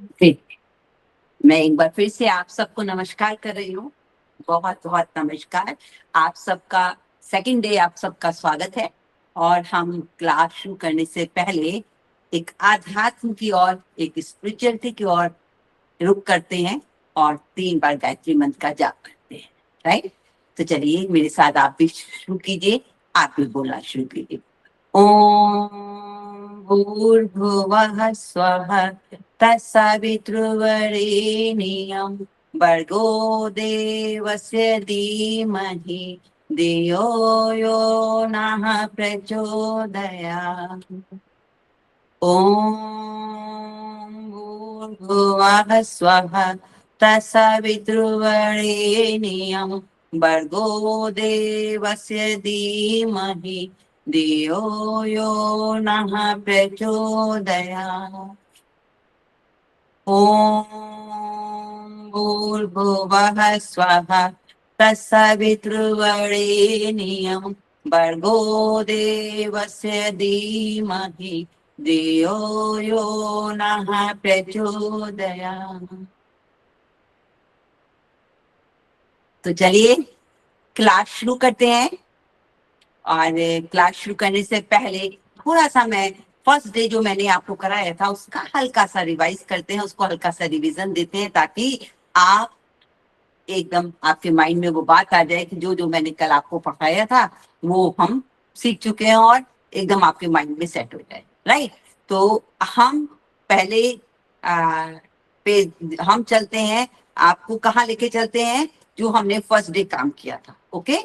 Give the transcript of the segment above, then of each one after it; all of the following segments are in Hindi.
फिर मैं एक बार फिर से आप सबको नमस्कार कर रही हूँ। बहुत बहुत नमस्कार। आप सबका सेकंड डे, आप सबका स्वागत है। और हम क्लास शुरू करने से पहले एक आध्यात्म की ओर, एक स्पिरिचुअलिटी की ओर रुक करते हैं और 3 बार गायत्री मंत्र का जाप करते हैं। राइट? तो चलिए मेरे साथ आप भी शुरू कीजिए, आप भी बोलना शुरू कीजिए। ओम भूर्भुवः स्वः तत्सवितुर्वरेण्यं भर्गो देवस्य धीमहि धियो यो नः प्रचोदयात्। ओम भूर्भुवः स्वः तत्सवितुर्वरेण्यं भर्गो देवस्य धीमहि धियो यो नः प्रचोदयात्। ओम भूर्भुवः स्वः तत्सवितुर्वरेण्यं भर्गो देवस्य धीमहि धियो यो नः प्रचोदयात्। तो चलिए क्लास शुरू करते हैं। और क्लास शुरू करने से पहले थोड़ा सा मैं फर्स्ट डे जो मैंने आपको कराया था उसका हल्का सा रिवाइज करते हैं, उसको हल्का सा रिवीजन देते हैं, ताकि आप एकदम आपके माइंड में वो बात आ जाए कि जो जो मैंने कल आपको पढ़ाया था वो हम सीख चुके हैं और एकदम आपके माइंड में सेट हो जाए। राइट? तो हम पहले पे हम चलते हैं, आपको कहाँ लेके चलते हैं, जो हमने फर्स्ट डे काम किया था। ओके?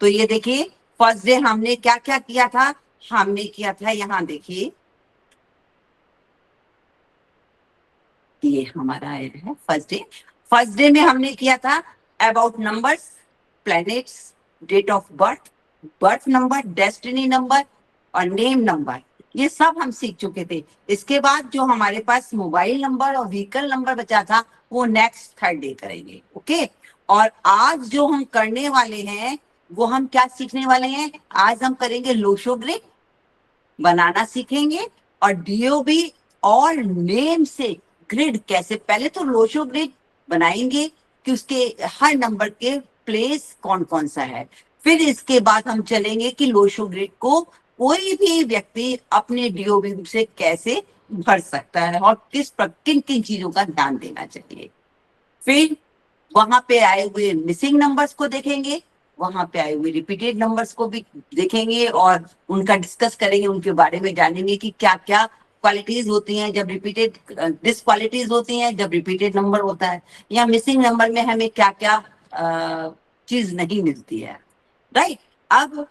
तो ये देखिए फर्स्ट डे हमने क्या क्या किया था। हमने किया था, यहाँ देखिए, ये हमारा है फर्स्ट डे। फर्स्ट डे में हमने किया था about numbers, planets, date of birth, birth number, destiny number और नेम नंबर। ये सब हम सीख चुके थे। इसके बाद जो हमारे पास मोबाइल नंबर और व्हीकल नंबर बचा था वो नेक्स्ट थर्ड डे करेंगे। ओके? और आज जो हम करने वाले हैं वो हम क्या सीखने वाले हैं, आज हम करेंगे लोशो ग्रिड बनाना सीखेंगे और डीओबी और नेम से ग्रिड कैसे, पहले तो लोशो ग्रिड बनाएंगे कि उसके हर नंबर के प्लेस कौन कौन सा है। फिर इसके बाद हम चलेंगे कि लोशो ग्रिड को कोई भी व्यक्ति अपने डीओबी से कैसे भर सकता है और किन किन चीजों का ध्यान देना चाहिए। फिर वहां पे आए हुए मिसिंग नंबर्स को देखेंगे, वहां पे आए हुए रिपीटेड नंबर्स को भी देखेंगे और उनका डिस्कस करेंगे, उनके बारे में जानेंगे कि क्या क्या क्वालिटीज होती हैं जब रिपीटेड, डिसक्वालिटीज होती हैं जब रिपीटेड नंबर होता है, या मिसिंग नंबर में हमें क्या क्या चीज नहीं मिलती है। राइट? अब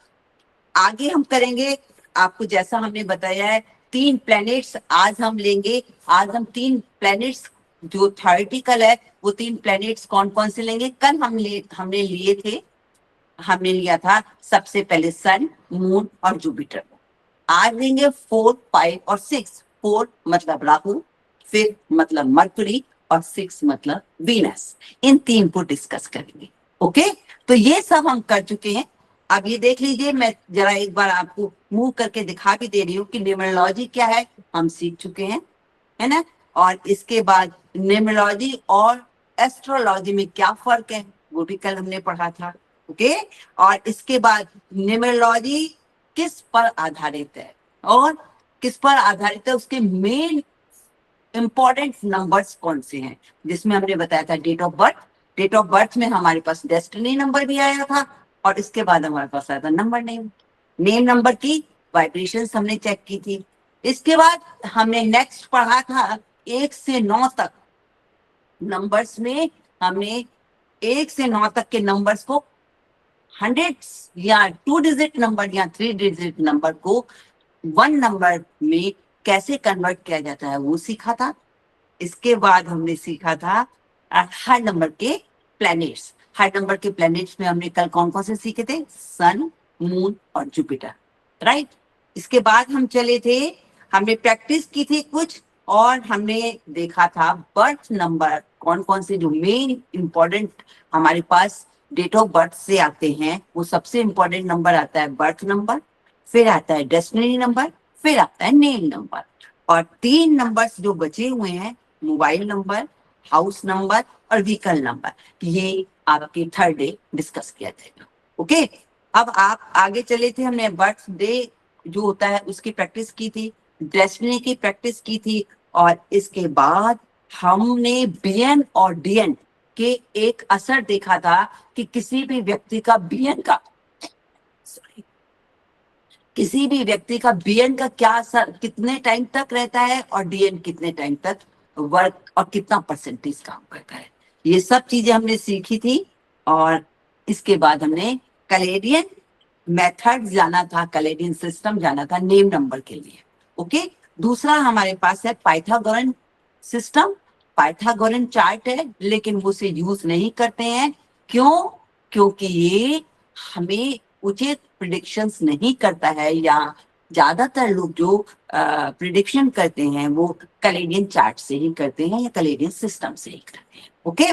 आगे हम करेंगे, आपको जैसा हमने बताया है 3 प्लैनेट्स आज हम लेंगे। आज हम 3 प्लैनेट्स जो थ्योरेटिकल है वो 3 प्लैनेट्स कौन कौन से लेंगे। कल हमने लिए थे, हमने लिया था सबसे पहले सन, मून और जुपिटर। आज लेंगे 4, 5 और 6। 4 मतलब राहु, फिर मतलब मरकरी और 6 मतलब वीनस। इन 3 को डिस्कस करेंगे। ओके? तो ये सब हम कर चुके हैं। अब ये देख लीजिए, मैं जरा एक बार आपको मूव करके दिखा भी दे रही हूँ कि न्यूमरोलॉजी क्या है, हम सीख चुके हैं, है ना। और इसके बाद न्यूमरोलॉजी और एस्ट्रोलॉजी में क्या फर्क है वो भी कल हमने पढ़ा था। ओके? और इसके बाद न्यूमरोलॉजी किस पर आधारित है और किस पर आधारित है, उसके मेन इंपॉर्टेंट नंबर्स कौन से हैं, जिसमें हमने बताया था date of birth. Date of birth में हमारे पास डेस्टिनी नंबर भी आया था और इसके बाद हमारे पास आया था नंबर नेम। नेम नंबर की वाइब्रेशंस हमने चेक की थी। इसके बाद हमने नेक्स्ट पढ़ा था 1 से 9 तक नंबर्स में। हमने 1 से 9 तक के नंबर्स को हंड्रेड्स या 2 डिजिट नंबर या 3 डिजिट नंबर को 1 नंबर में कैसे कन्वर्ट किया जाता है वो सीखा था। इसके बाद हमने सीखा था हर नंबर के प्लैनेट्स। हर नंबर के प्लैनेट्स में हमने कल कौन कौन से सीखे थे, सन, मून और जुपिटर। राइट? इसके बाद हम चले थे, हमने प्रैक्टिस की थी कुछ और हमने देखा था बर्थ नंबर कौन कौन से जो मेन इंपॉर्टेंट हमारे पास डेट ऑफ बर्थ से आते हैं। वो सबसे इंपॉर्टेंट नंबर आता है बर्थ नंबर, फिर आता है डेस्टिनी नंबर, फिर आता है नेम नंबर। और 3 नंबर्स जो बचे हुए हैं मोबाइल नंबर, हाउस नंबर और व्हीकल नंबर, ये आपके थर्ड डे डिस्कस किया जाएगा। ओके, अब आप आगे चले थे, हमने बर्थडे जो होता है उसकी प्रैक्टिस की थी, डेस्टिनी की प्रैक्टिस की थी, और इसके बाद हमने बीएन और डीएन के एक असर देखा था कि किसी भी व्यक्ति का बीएन का किसी भी व्यक्ति का बीएन का क्या असर कितने टाइम तक रहता है और डीएन कितने टाइम तक वर्क और कितना परसेंटेज काम करता है, ये सब चीजें हमने सीखी थी। और इसके बाद हमने कैलेडियन मेथड जाना था, कैलेडियन सिस्टम जाना था नेम नंबर के लिए। ओके, दूसरा हमारे पास है पाइथागोरन सिस्टम, पाइथागोरन चार्ट है, लेकिन वो उसे यूज नहीं करते हैं। क्यों? क्योंकि ये हमें उचित प्रिडिक्शंस नहीं करता है, या ज्यादातर लोग जो प्रिडिक्शन करते हैं वो कैलेडियन चार्ट से ही करते हैं या कैलेडियन सिस्टम से ही करते हैं। ओके,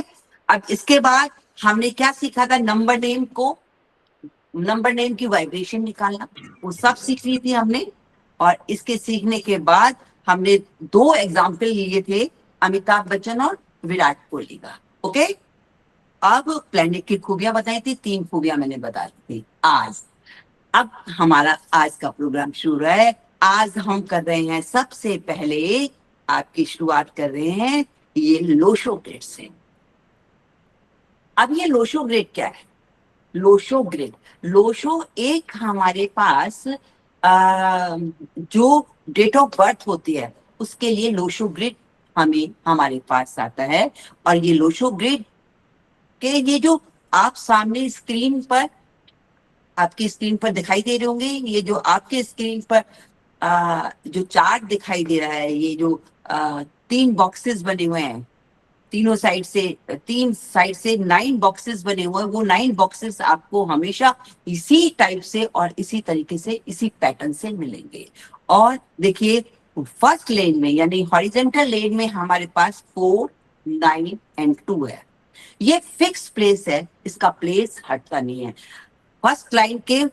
अब इसके बाद हमने क्या सीखा था, नंबर नेम को, नंबर नेम की वाइब्रेशन निकालना, वो सब सीख ली थी हमने। और इसके सीखने के बाद हमने 2 एग्जाम्पल लिए थे, अमिताभ बच्चन और विराट कोहली का। ओके, अब प्लेनेट की खूबियां बताई थी, 3 खूबियां मैंने बता दी थी आज। अब हमारा आज का प्रोग्राम शुरू है। आज हम कर रहे हैं, सबसे पहले आपकी शुरुआत कर रहे हैं ये लोशो ग्रिड से। अब ये लोशो ग्रिड क्या है? लोशो ग्रिड, लोशो एक हमारे पास जो डेट ऑफ बर्थ होती है उसके लिए लोशो ग्रिड हमें हमारे पास आता है। और ये लोशो ग्रिड के ये जो आप सामने स्क्रीन पर, आपकी स्क्रीन पर दिखाई दे रहे होंगे, ये जो आपके स्क्रीन पर जो चार्ट दिखाई दे रहा है, ये जो 3 बॉक्सेस बने हुए हैं, तीनों साइड से, 3 साइड से 9 बॉक्सेस बने हुए हैं, वो 9 बॉक्सेस आपको हमेशा इसी टाइप से और इसी तरीके से, इसी पैटर्न से मिलेंगे। और देखिए, फर्स्ट लेन में यानी हॉरिजॉन्टल लेन में हमारे पास 4, 9 एंड 2 है। ये फिक्स प्लेस है, इसका प्लेस हटता नहीं है। फर्स्ट लाइन के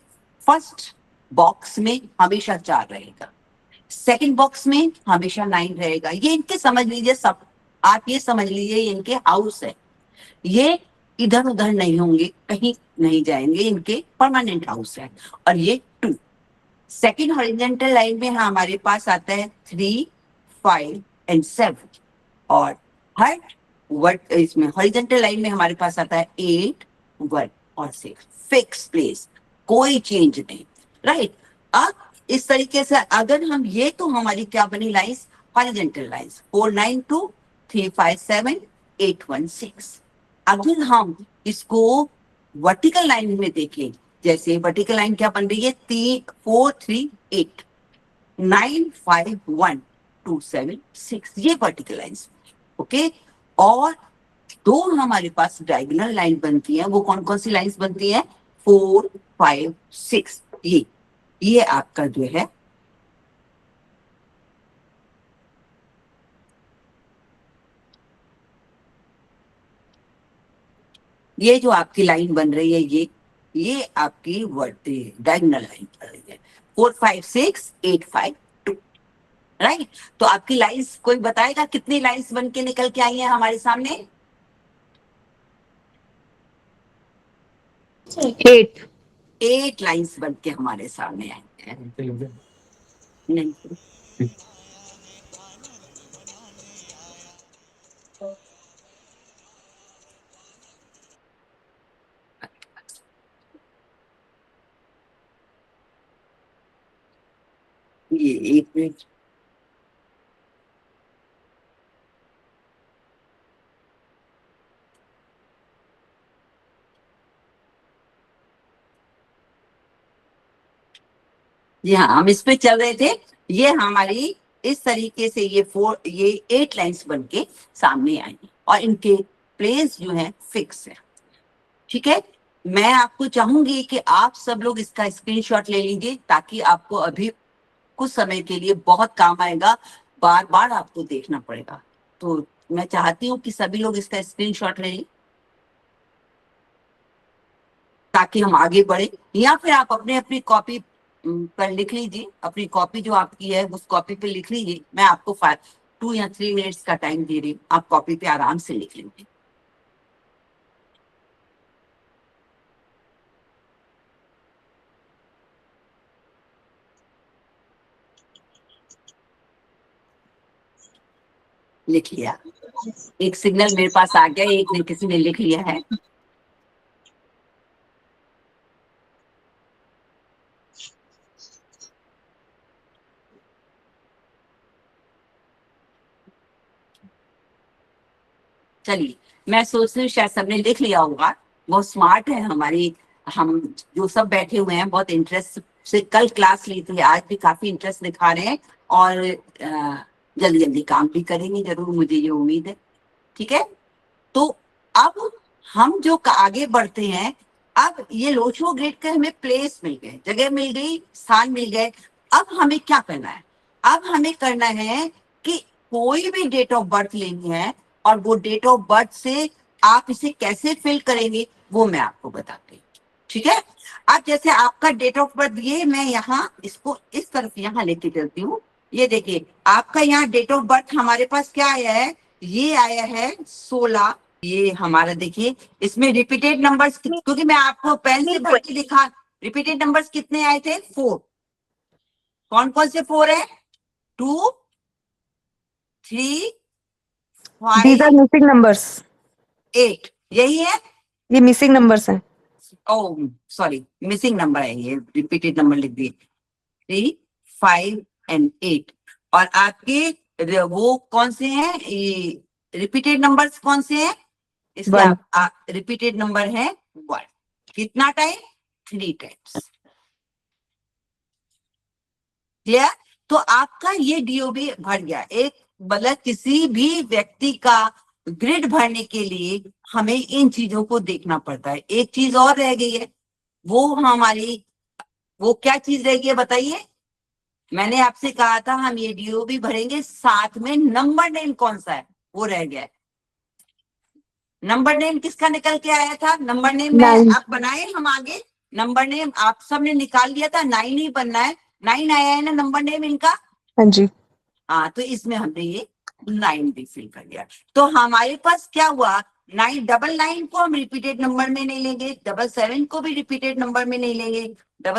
फर्स्ट बॉक्स में हमेशा 4 रहेगा, सेकंड बॉक्स में हमेशा 9 रहेगा। ये इनके समझ लीजिए, सब आप ये समझ लीजिए ये इनके हाउस है, ये इधर उधर नहीं होंगे, कहीं नहीं जाएंगे, इनके परमानेंट हाउस है। और ये 2 सेकंड हॉरिजॉन्टल लाइन में हमारे पास आता है 3, 5 एंड 7। और हर वर्ड इसमें हॉरिजॉन्टल लाइन में हमारे पास आता है 8, 1 और 6। फिक्स प्लेस, कोई चेंज नहीं, राइट। अब इस तरीके से अगर हम, ये तो हमारी क्या बनी लाइंस, हॉरिजॉन्टल लाइंस 4, 9, 2, 3, 5, 7, 8, 1, 6। अगर हम इसको वर्टिकल लाइन में देखें, जैसे वर्टिकल लाइन क्या बन रही है, 3, 4, 3, 8, 9, 5, 1, 2, 7, 6, ये वर्टिकल लाइंस। ओके, और 2 हमारे पास डायगोनल लाइन बनती है, वो कौन कौन सी लाइंस बनती है, 4, 5, 6। ये आपका जो है ये जो आपकी लाइन बन रही है, ये आपकी डायगोनल लाइन बन रही है, 4, 5, 6, 8, 5, 2, राइट। तो आपकी लाइंस कोई बताएगा कितनी लाइंस बन के निकल के आई है हमारे सामने? 8 लाइंस बन के हमारे सामने आई है। नहीं, ये 1 मिनट, जी हाँ, हम इस पे चल रहे थे। ये हमारी इस तरीके से ये 8 लाइंस बन के सामने आई और इनके प्लेस जो है फिक्स है। ठीक है, मैं आपको चाहूंगी कि आप सब लोग इसका स्क्रीनशॉट ले लीजिए, ताकि आपको अभी कुछ समय के लिए बहुत काम आएगा, बार बार आपको देखना पड़ेगा। तो मैं चाहती हूँ कि सभी लोग इसका स्क्रीनशॉट ले लें, ताकि हम आगे बढ़े। या फिर आप अपनी कॉपी पर लिख लीजिए, अपनी कॉपी जो आपकी है उस कॉपी पे लिख लीजिए, मैं आपको 2 या 3 मिनट्स का टाइम दे रही हूँ, आप कॉपी पे आराम से लिख लेंगे। लिख लिया? एक सिग्नल मेरे पास आ गया, एक ने किसी ने लिख लिया है। चलिए, मैं सोचती हूँ शायद सबने लिख लिया होगा। बहुत स्मार्ट है हमारी, हम जो सब बैठे हुए हैं बहुत इंटरेस्ट से कल क्लास ली थी, आज भी काफी इंटरेस्ट दिखा रहे हैं और जल्दी जल्दी काम भी करेंगे जरूर, मुझे ये उम्मीद है। ठीक है, तो अब हम जो आगे बढ़ते हैं, अब ये लोचो ग्रिड के हमें प्लेस मिल गए, जगह मिल गई, स्थान मिल गए। अब हमें क्या करना है? अब हमें करना है कि कोई भी डेट ऑफ बर्थ लेनी है और वो डेट ऑफ बर्थ से आप इसे कैसे फिल करेंगे वो मैं आपको बताती हूँ। ठीक है, अब जैसे आपका डेट ऑफ बर्थ, ये मैं यहाँ इसको इस तरफ यहाँ लेके चलती हूँ। ये देखिए, आपका यहाँ डेट ऑफ बर्थ हमारे पास क्या आया है? ये आया है 16। ये हमारा देखिए, इसमें रिपीटेड नंबर्स, क्योंकि मैं आपको पेन से भर के दिखा, रिपीटेड नंबर्स कितने आए थे? 4। कौन कौन से 4 है? 2, 3, These are 5, missing numbers. 8, यही है। ये मिसिंग नंबर्स हैं। ओह सॉरी, मिसिंग नंबर है, ये रिपीटेड नंबर लिख दिए। 3, 5 and 8। और आपके वो कौन से हैं? ये रिपीटेड नंबर्स कौन से हैं? इसके One. आप रिपीटेड नंबर है 1। कितना टाइम? 3 टाइम्स। क्लियर? तो आपका ये डीओबी भर गया। एक मतलब किसी भी व्यक्ति का ग्रिड भरने के लिए हमें इन चीजों को देखना पड़ता है। एक चीज और रह गई है, वो हमारी, वो क्या चीज रह गई है बताइए? मैंने आपसे कहा था हम ये डीओबी भरेंगे, साथ में नंबर नेम कौन सा है वो रह गया है। नंबर नेम किसका निकल के आया था? नंबर नेम में 9. आप बनाए, हम आगे नंबर नेम आप सबने निकाल लिया था, 9 ही बनना है। 9 आया है ना नंबर नेम इनका? हाँ जी। हाँ, तो इसमें हमने ये 9 भी फिल कर दिया। तो हमारे पास क्या हुआ? 9, 9 को हम रिपीटेड नंबर में नहीं लेंगे, 7 को भी रिपीटेड नंबर में नहीं लेंगे,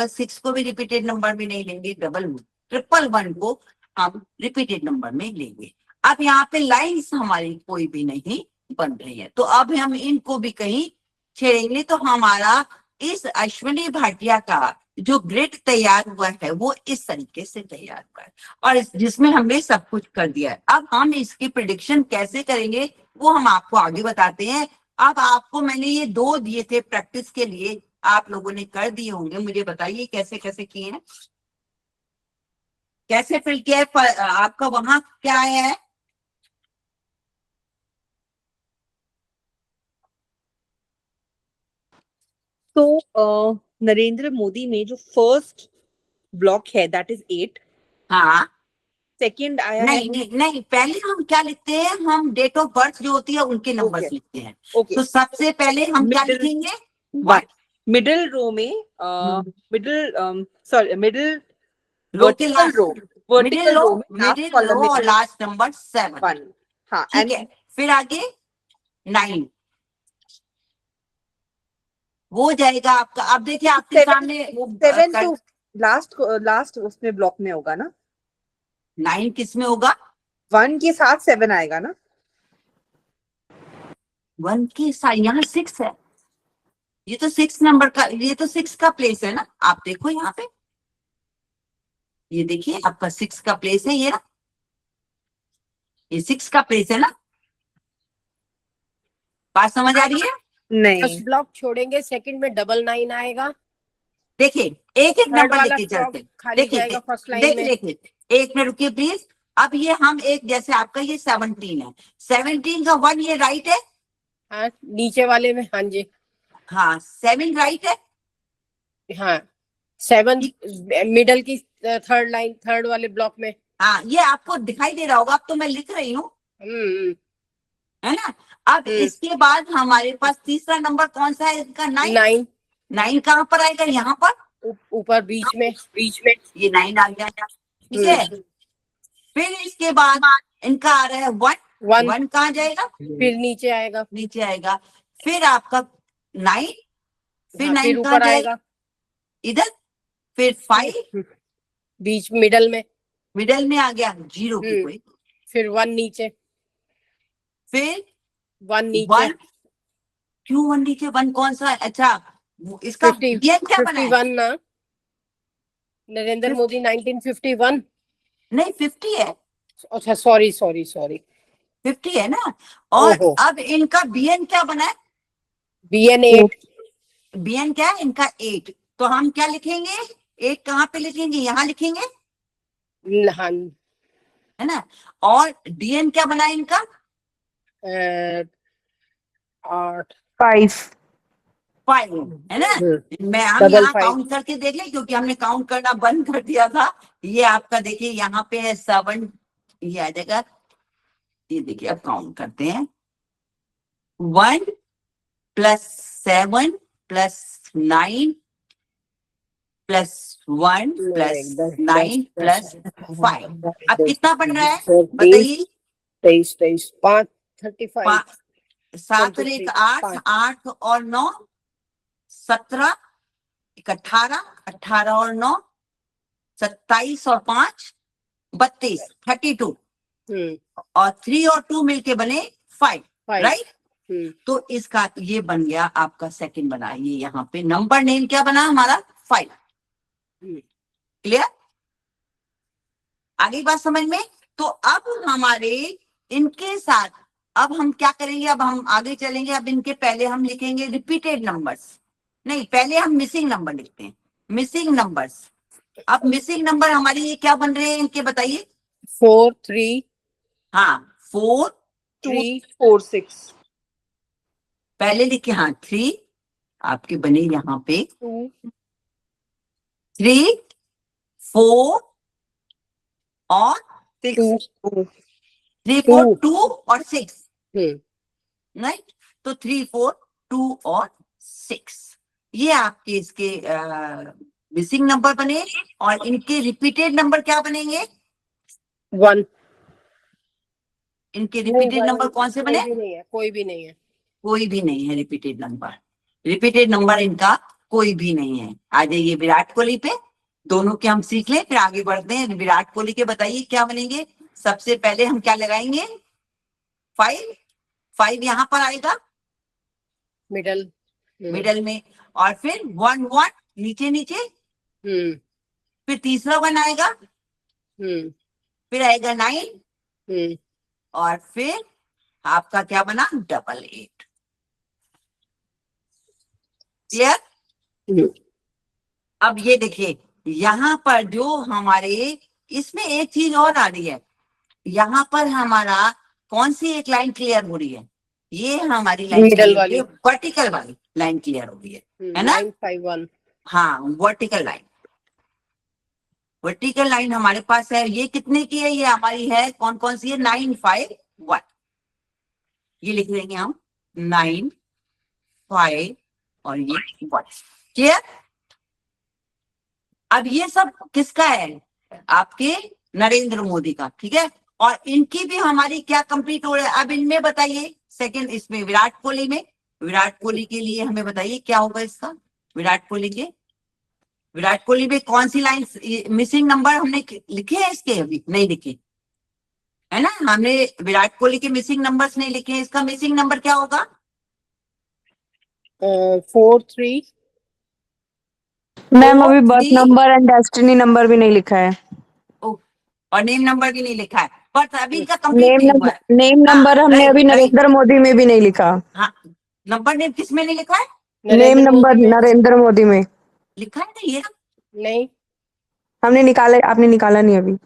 6 को भी रिपीटेड नंबर में नहीं लेंगे, 111 को हम रिपीटेड नंबर में लेंगे। अब यहाँ पे लाइंस हमारी कोई भी नहीं बन रही है, तो अब हम इनको भी कहीं छेड़ेंगे तो हमारा इस अश्विनी भाटिया का जो ग्रिड तैयार हुआ है वो इस तरीके से तैयार हुआ है, और जिसमें हमने सब कुछ कर दिया है। अब हम इसकी प्रिडिक्शन कैसे करेंगे वो हम आपको आगे बताते हैं। अब आपको मैंने ये 2 दिए थे प्रैक्टिस के लिए, आप लोगों ने कर दिए होंगे, मुझे बताइए कैसे कैसे किए हैं, कैसे फिल किया है? आपका वहां क्या आया है? तो नरेंद्र मोदी में जो फर्स्ट ब्लॉक है दैट इज 8। हाँ, सेकंड आया है नहीं, पहले हम क्या लिखते हैं? हम डेट ऑफ बर्थ जो होती है उनके नंबर्स Okay. लिखते हैं। ओके। तो सबसे पहले हम क्या Middle- लिखेंगे? 1 मिडिल रो में मिडिल रो के वर्टिकल लास्ट, रो मिडिल रो, मिडिल रो और लास्ट नंबर 7। 1। हाँ, ठीक है, फिर आगे 9 वो जाएगा आपका। अब देखिए आपके सामने वो 7 तो लास्ट उसमें ब्लॉक में होगा ना, 9 किस में होगा? 1 के साथ 7 आएगा ना। 1 के साथ यहाँ 6 है, ये तो 6 नंबर का, ये तो 6 का प्लेस है ना। आप देखो यहाँ पे, ये देखिए आपका 6 का प्लेस है, ये ना, ये 6 का प्लेस है ना। बात समझ आ रही है? नहीं, फर्स्ट ब्लॉक छोड़ेंगे, सेकंड में 9 आएगा, देखिए एक एक थर्ड नंबर वाला लेके स्लॉट चलते हैं। खाली देखिए जाएगा फर्स्ट लाइन में। देखिए एक मिनट रुकिए प्लीज। अब ये हम एक, जैसे आपका ये 17 है, 17 का 1 ये राइट है। हाँ, नीचे वाले में, हाँ जी, हाँ, 7 राइट है। हाँ 7 मिडल की थर्ड लाइन, थर्ड वाले ब्लॉक में। हाँ, ये आपको दिखाई दे रहा होगा, अब तो मैं लिख रही हूँ, है ना। अब इसके बाद हमारे पास तीसरा नंबर कौन सा है इसका? 9। 9 कहाँ पर आएगा? यहाँ पर ऊपर बीच में ये 9 आ गया। ठीक है, फिर इसके बाद इनका आ रहा है 1, वन 1 कहाँ जाएगा? फिर नीचे आएगा, नीचे आएगा। फिर आपका 9, फिर हाँ, 9 फिर कहाँ ऊपर जाएगा? आएगा, इधर। फिर 5 बीच मिडल में, मिडल में आ गया, 0 की कोई। फिर 1 नीचे, फिर 1 नीचे, 1, क्यों 1 नीचे? 1 कौन सा है? अच्छा, इसका 50 BN क्या बना है? 51 ना, नरेंद्र मोदी 1951। नहीं, 50 है, अच्छा सॉरी सॉरी सॉरी, 50 है ना। और ओहो। अब इनका BN क्या बना है? BN 8, BN क्या है इनका? 8। तो हम क्या लिखेंगे? 8 कहाँ पे लिखेंगे? यहाँ लिखेंगे, हाँ, है ना। और DN क्या बना है इनका? 8, 5. 5, है ना। मैं हम डबल यहाँ 5, काउंट करके देख लें, क्योंकि हमने काउंट करना बंद कर दिया था। ये आपका देखिए यहाँ पे है 7, ये आ जाएगा। ये देखिए, अब काउंट करते हैं। 1 + 7 + 9 + 1 + 9 + 5। अब कितना बन रहा है बताइए? 23 23 5 35 7 और 1 8, 8 और 9 17, 18, 18 और 9 27 और 5 32, 32। और 3 और 2 मिलके बने 5, राइट। तो इसका ये बन गया आपका सेकंड बना। ये यहाँ पे नंबर नेम क्या बना हमारा? 5। क्लियर? आगे बात समझ में? तो अब हमारे इनके साथ अब हम क्या करेंगे? अब हम आगे चलेंगे। अब इनके पहले हम लिखेंगे रिपीटेड नंबर्स। नहीं, पहले हम मिसिंग नंबर लिखते हैं, मिसिंग नंबर्स। अब मिसिंग नंबर हमारे ये क्या बन रहे हैं इनके, बताइए? 4 3 हाँ, 4 2 4 6 पहले लिखे। हाँ, 3 आपके बने यहाँ पे 2 3 4 और 6 3 4 2 और 6, हम्म, राइट। तो 3 4 2 और 6 ये आपके इसके मिसिंग नंबर बने। और इनके रिपीटेड नंबर क्या बनेंगे? 1। इनके रिपीटेड नंबर कौन से बने? कोई भी नहीं है, कोई भी नहीं है। कोई भी नहीं है रिपीटेड नंबर। रिपीटेड नंबर इनका कोई भी नहीं है। आ जाइए विराट कोहली पे, दोनों के हम सीख लें फिर आगे बढ़ते हैं। विराट कोहली के बताइए क्या बनेंगे? सबसे पहले हम क्या लगाएंगे? 5, 5 यहाँ पर आएगा मिडल, मिडल में। और फिर 1 1 नीचे नीचे। फिर तीसरा 1 आएगा, फिर आएगा 9, और फिर आपका क्या बना? 88। क्लियर? अब ये देखिए, यहाँ पर जो हमारे इसमें एक चीज और आ रही है। यहाँ पर हमारा कौन सी एक लाइन क्लियर हो रही है? ये हमारी लाइन मिडल क्लियर वाली, वर्टिकल वाली लाइन क्लियर हो रही है ना। 951। हाँ, वर्टिकल लाइन, वर्टिकल लाइन हमारे पास है। ये कितने की है? ये हमारी है कौन कौन सी है? 951। ये लिख देंगे हम 9 5 और ये 1। क्लियर? अब ये सब किसका है? आपके नरेंद्र मोदी का, ठीक है। और इनकी भी हमारी क्या कंप्लीट हो रहा है? अब इनमें बताइए सेकंड, इसमें विराट कोहली में, विराट कोहली के लिए हमें बताइए क्या होगा इसका? विराट कोहली के, विराट कोहली में कौन सी लाइन मिसिंग नंबर हमने लिखे हैं इसके? अभी नहीं लिखे, है ना। हमने विराट कोहली के मिसिंग नंबर्स नहीं लिखे हैं। इसका मिसिंग नंबर क्या होगा? 4 3 मैम अभी birth 3 number and destiny number भी नहीं लिखा है। और नेम नंबर भी नहीं लिखा है, पर अभी इनका कंप्लीट नहीं हुआ है। नेम नंबर हमने राइट, अभी राइट। नरेंद्र मोदी में भी नहीं लिखा। हाँ, नंबर नेम किस में नहीं लिखा है? नेम नंबर मोदी में नरेंद्र मोदी में लिखा है ना ये। नहीं, हमने निकाला, आपने निकाला नहीं अभी।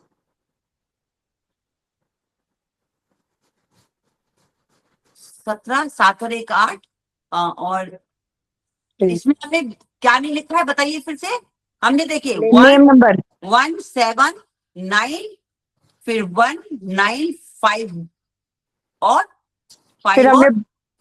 17 7 और 1 8। और इसमें हमने क्या नहीं लिखा है बताइए फिर से? हमने देखिए नेम नंबर 1 7 9, फिर 1 9 5 और 5 फिर हमने और,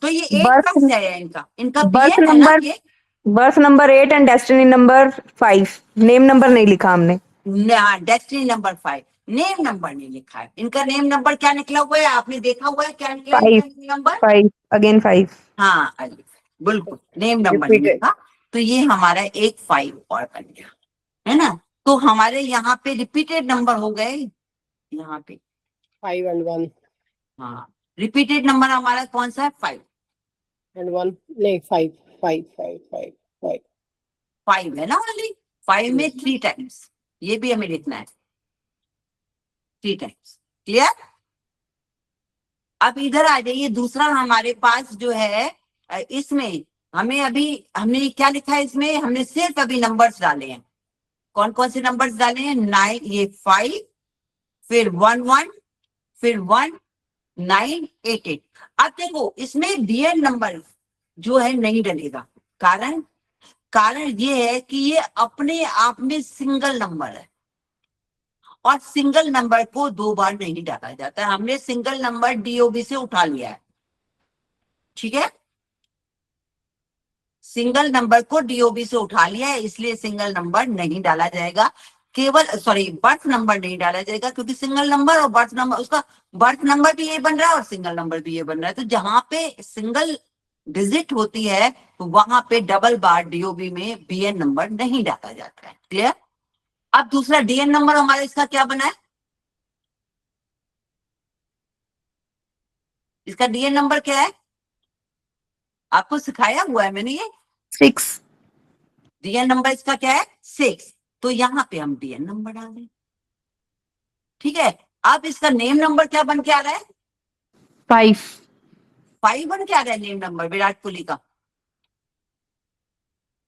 तो ये 8 बर्थ कहाँ से आया इनका? इनका बर्थ BN है ना नंबर, ये। Birth number 8 and destiny number 5। Name number नहीं लिखा हमने। Destiny number 5। नेम नंबर नहीं लिखा है। इनका नेम नंबर क्या निकला हुआ है, आपने देखा हुआ है क्या निकला है Five. इनका नेम नंबर? 5 again 5. हाँ अली, बिल्कुल नेम नंबर नहीं Repeated. लिखा, तो ये हमारा एक 5 और बन गया, है ना। तो हमारे यहाँ पे रिपीटेड नंबर हो गए, यहाँ पे 5 and 1 हाँ रिपीटेड नंबर हमारा कौन सा है, 5 and 1 नहीं 5 5 5 5 5 5 है ना ओनली, 5 में 3 टाइम्स, ये भी हमें लिखना है 3 टाइम्स, क्लियर। अब इधर आ जाइए, दूसरा हमारे पास जो है इसमें हमने क्या लिखा है, इसमें हमने सिर्फ अभी नंबर्स डाले हैं। कौन कौन से नंबर्स डाले हैं, 9, ये 5, फिर 1 1, फिर 1 9 8 8। अब देखो इसमें डीएन नंबर जो है नहीं डलेगा, कारण ये है कि ये अपने आप में सिंगल नंबर है, और सिंगल नंबर को 2 बार नहीं डाला जाता है। हमने सिंगल नंबर डीओबी से उठा लिया है, ठीक है, सिंगल नंबर को डीओबी से उठा लिया है, इसलिए सिंगल नंबर नहीं डाला जाएगा, केवल बर्थ नंबर नहीं डाला जाएगा, क्योंकि सिंगल नंबर और बर्थ नंबर, उसका बर्थ नंबर भी ये बन रहा है और सिंगल नंबर भी ये बन रहा है। तो जहां पे सिंगल डिजिट होती है तो वहां पे डबल बार डीओबी में बीएन नंबर नहीं डाला जाता है, क्लियर। अब दूसरा डीएन नंबर हमारा इसका क्या बना है, इसका डीएन नंबर क्या है, आपको सिखाया हुआ है मैंने, ये 6. डीएन नंबर इसका क्या है 6, तो यहाँ पे हम डीएन नंबर डाल दें, ठीक है। अब इसका नेम नंबर क्या बन के आ रहा है, 5. 5 बन के आ रहा है नेम नंबर विराट कोहली का।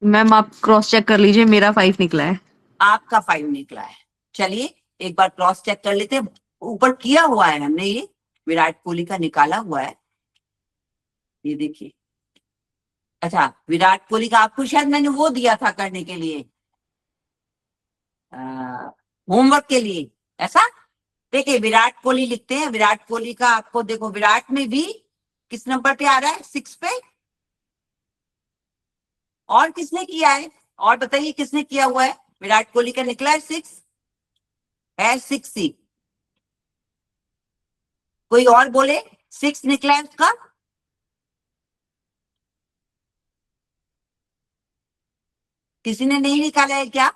मैम आप क्रॉस चेक कर लीजिए, मेरा 5 निकला है. आपका 5 निकला है, चलिए एक बार क्रॉस चेक कर लेते हैं। ऊपर किया हुआ है हमने, ये विराट कोहली का निकाला हुआ है, ये देखिए। अच्छा विराट कोहली का आपको शायद मैंने वो दिया था करने के लिए, होमवर्क के लिए, ऐसा। देखिए विराट कोहली लिखते हैं, विराट कोहली का आपको देखो, विराट में भी किस नंबर पे आ रहा है, 6 पे। और किसने किया है, और बताइए किसने किया हुआ है, विराट कोहली का निकला है 6 है, 6 ही। कोई और बोले 6 निकला है उसका, किसी ने नहीं निकाला है क्या,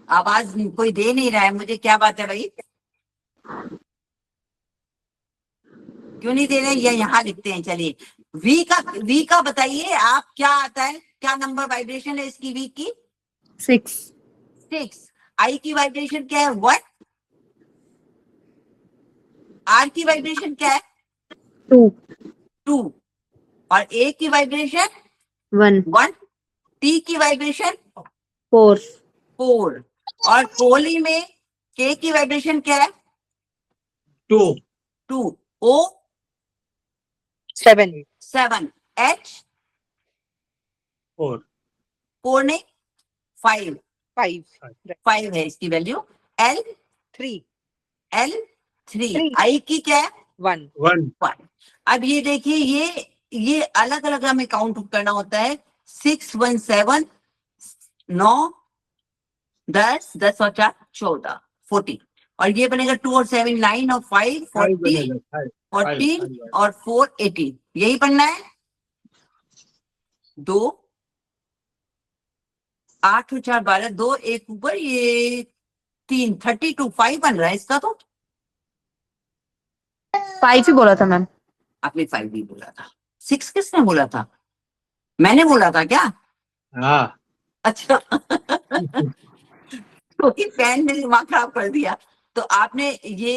आवाज कोई दे नहीं रहा है मुझे, क्या बात है भाई, क्यों नहीं दे रहे, ये यहाँ लिखते हैं। चलिए वी का बताइए आप, क्या आता है, क्या नंबर वाइब्रेशन है इसकी, वी की 6. 6। आई की वाइब्रेशन क्या है 1, आर की वाइब्रेशन क्या है 2. 2, और ए की वाइब्रेशन 1. 1, टी की वाइब्रेशन 4. 4, और कोहली में के की वाइब्रेशन क्या है 2. 2, ओ 7 7, एच 4. 4 नहीं 5 5 5 है इसकी वैल्यू, एल 3 3, Three. आई की क्या है 1 1. 1। अब ये देखिए, ये अलग अलग हमें काउंट करना होता है, 6 1 7 9 10 10 और 4 14 14, और ये बनेगा 2 और 7 9 और 5 5 14 बनेगा, 5. 14 और 4 18, यही बनना है। 2 8 और 4 12, 2 1 ऊपर, ये 3 32 5 बन रहा है इसका, तो 5 ही बोला था मैम. आपने 5 भी बोला था, 6 किसने बोला था, मैंने बोला था क्या, हाँ. अच्छा क्योंकि पेन ने दिमाग खराब कर दिया, तो आपने ये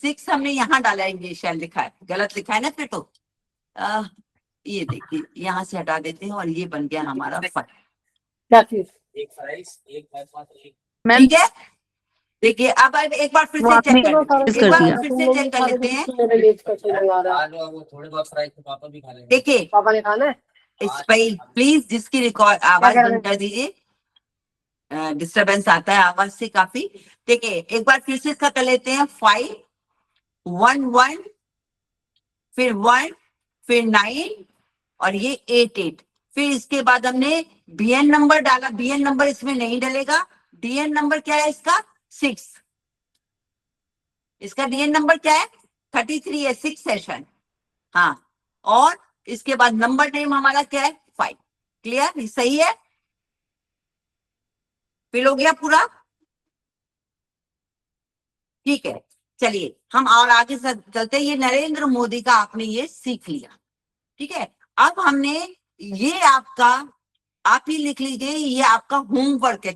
6 हमने यहाँ डाला है, ये शायद लिखा है, गलत लिखा है ना फिर तो। ये देखिए यहाँ से हटा देते हैं, और ये बन गया हमारा 5, एक प्राइस, एक मैम ठीक है। देखिए अब एक बार फिर वो से आपने चेक कर लेते हैं, कर एक बार दिया. फिर से चेक कर लेते हैं। थोड़े बहुत प्राइस तो पापा भी खा लेंगे. देखिए पापा ने खाना है इस प्लीज जिसकी रिकॉर्ड आवाज बंद कर दीजिए, डिस्टरबेंस आता है आवाज से काफी। देखिए एक बार फिर से इसका कर लेते हैं, 5 1 1 फिर 1, फिर 9 और ये 8। फिर इसके बाद हमने बीएन नंबर डाला, बीएन नंबर इसमें नहीं डलेगा। डीएन नंबर क्या है इसका? 6। इसका डीएन नंबर क्या है? 33 है, 6 सेशन। हाँ, और इसके बाद नंबर नेम हमारा क्या है? 5। क्लियर? सही है? फिल हो गया पूरा? ठीक है, चलिए हम और आगे चलते हैं। ये नरेंद्र मोदी का आपने ये सीख लिया, ठीक है। अब हमने ये आपका, आप ही लिख लीजिए, ये आपका होमवर्क है।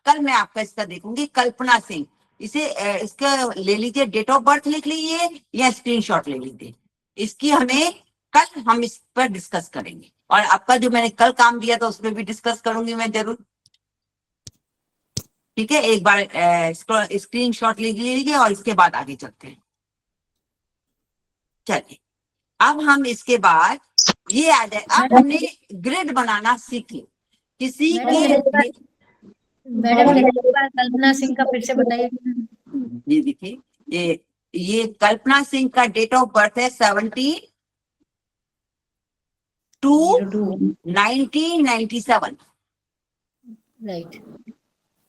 कल मैं आपका इसका देखूंगी। कल्पना सिंह, इसे इसका ले लीजिए, डेट ऑफ बर्थ लिख लीजिए या स्क्रीनशॉट ले लीजिए। इसकी हमें कल हम इस पर डिस्कस करेंगे, और आपका जो मैंने कल काम दिया था उसमें भी डिस्कस करूंगी मैं जरूर, ठीक है। एक बार स्क्रीनशॉट ले लीजिए और इसके बाद आगे चलते हैं। चलिए, अब हम इसके बाद ये आ जाए। अब हमने ग्रिड बनाना सीख लिया। किसी के मैडम कल्पना सिंह का फिर से बताइए। ये देखिए, ये कल्पना सिंह का डेट ऑफ बर्थ है 17/2/1997, राइट।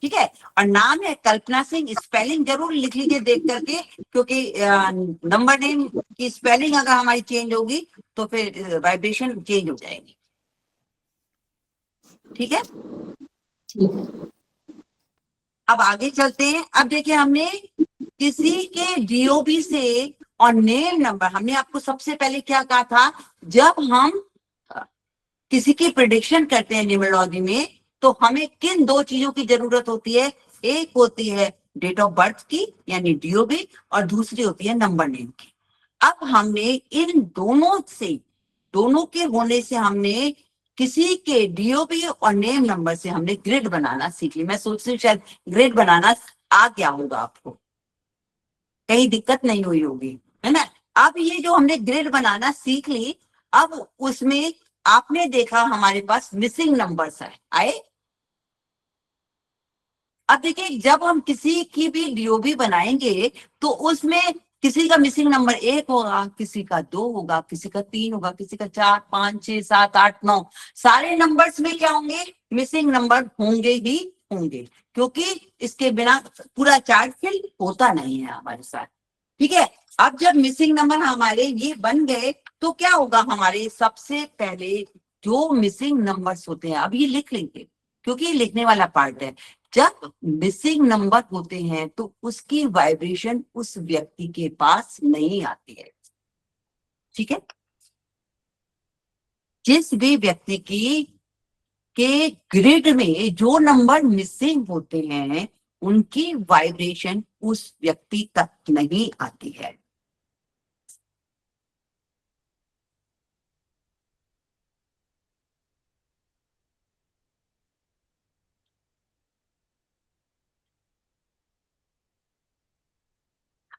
ठीक है। और नाम है कल्पना सिंह। स्पेलिंग जरूर लिख लीजिए देख करके, क्योंकि नंबर नेम की स्पेलिंग अगर हमारी चेंज होगी तो फिर वाइब्रेशन चेंज हो जाएगी, ठीक है। अब आगे चलते हैं। अब देखिए, हमने किसी के डीओबी से और नेम नंबर, हमने आपको सबसे पहले क्या कहा था, जब हम किसी की प्रिडिक्शन करते हैं न्यूमरोलॉजी में, तो हमें किन 2 चीजों की जरूरत होती है? एक होती है डेट ऑफ बर्थ की यानी डीओबी, और दूसरी होती है नंबर नेम की। अब हमने इन दोनों के होने से हमने किसी के डीओबी और नेम नंबर से हमने ग्रिड बनाना सीख ली। मैं सोच रही हूँ शायद ग्रिड बनाना आ गया होगा आपको, कहीं दिक्कत नहीं हुई होगी, है ना। अब ये जो हमने ग्रिड बनाना सीख ली, अब उसमें आपने देखा हमारे पास मिसिंग नंबर्स आए। अब देखिए, जब हम किसी की भी डीओबी बनाएंगे तो उसमें किसी का मिसिंग नंबर 1 होगा, किसी का 2 होगा, किसी का 3 होगा, किसी का 4, 5, 6, 7, 8, 9, सारे नंबर्स में क्या होंगे? मिसिंग नंबर होंगे ही होंगे, क्योंकि इसके बिना पूरा चार्ट फिल होता नहीं है हमारे साथ, ठीक है। अब जब मिसिंग नंबर हमारे ये बन गए तो क्या होगा? हमारे सबसे पहले जो मिसिंग नंबर्स होते हैं, अब ये लिख लेंगे क्योंकि ये लिखने वाला पार्ट है। जब मिसिंग नंबर होते हैं तो उसकी वाइब्रेशन उस व्यक्ति के पास नहीं आती है, ठीक है। जिस भी व्यक्ति की के ग्रिड में जो नंबर मिसिंग होते हैं, उनकी वाइब्रेशन उस व्यक्ति तक नहीं आती है।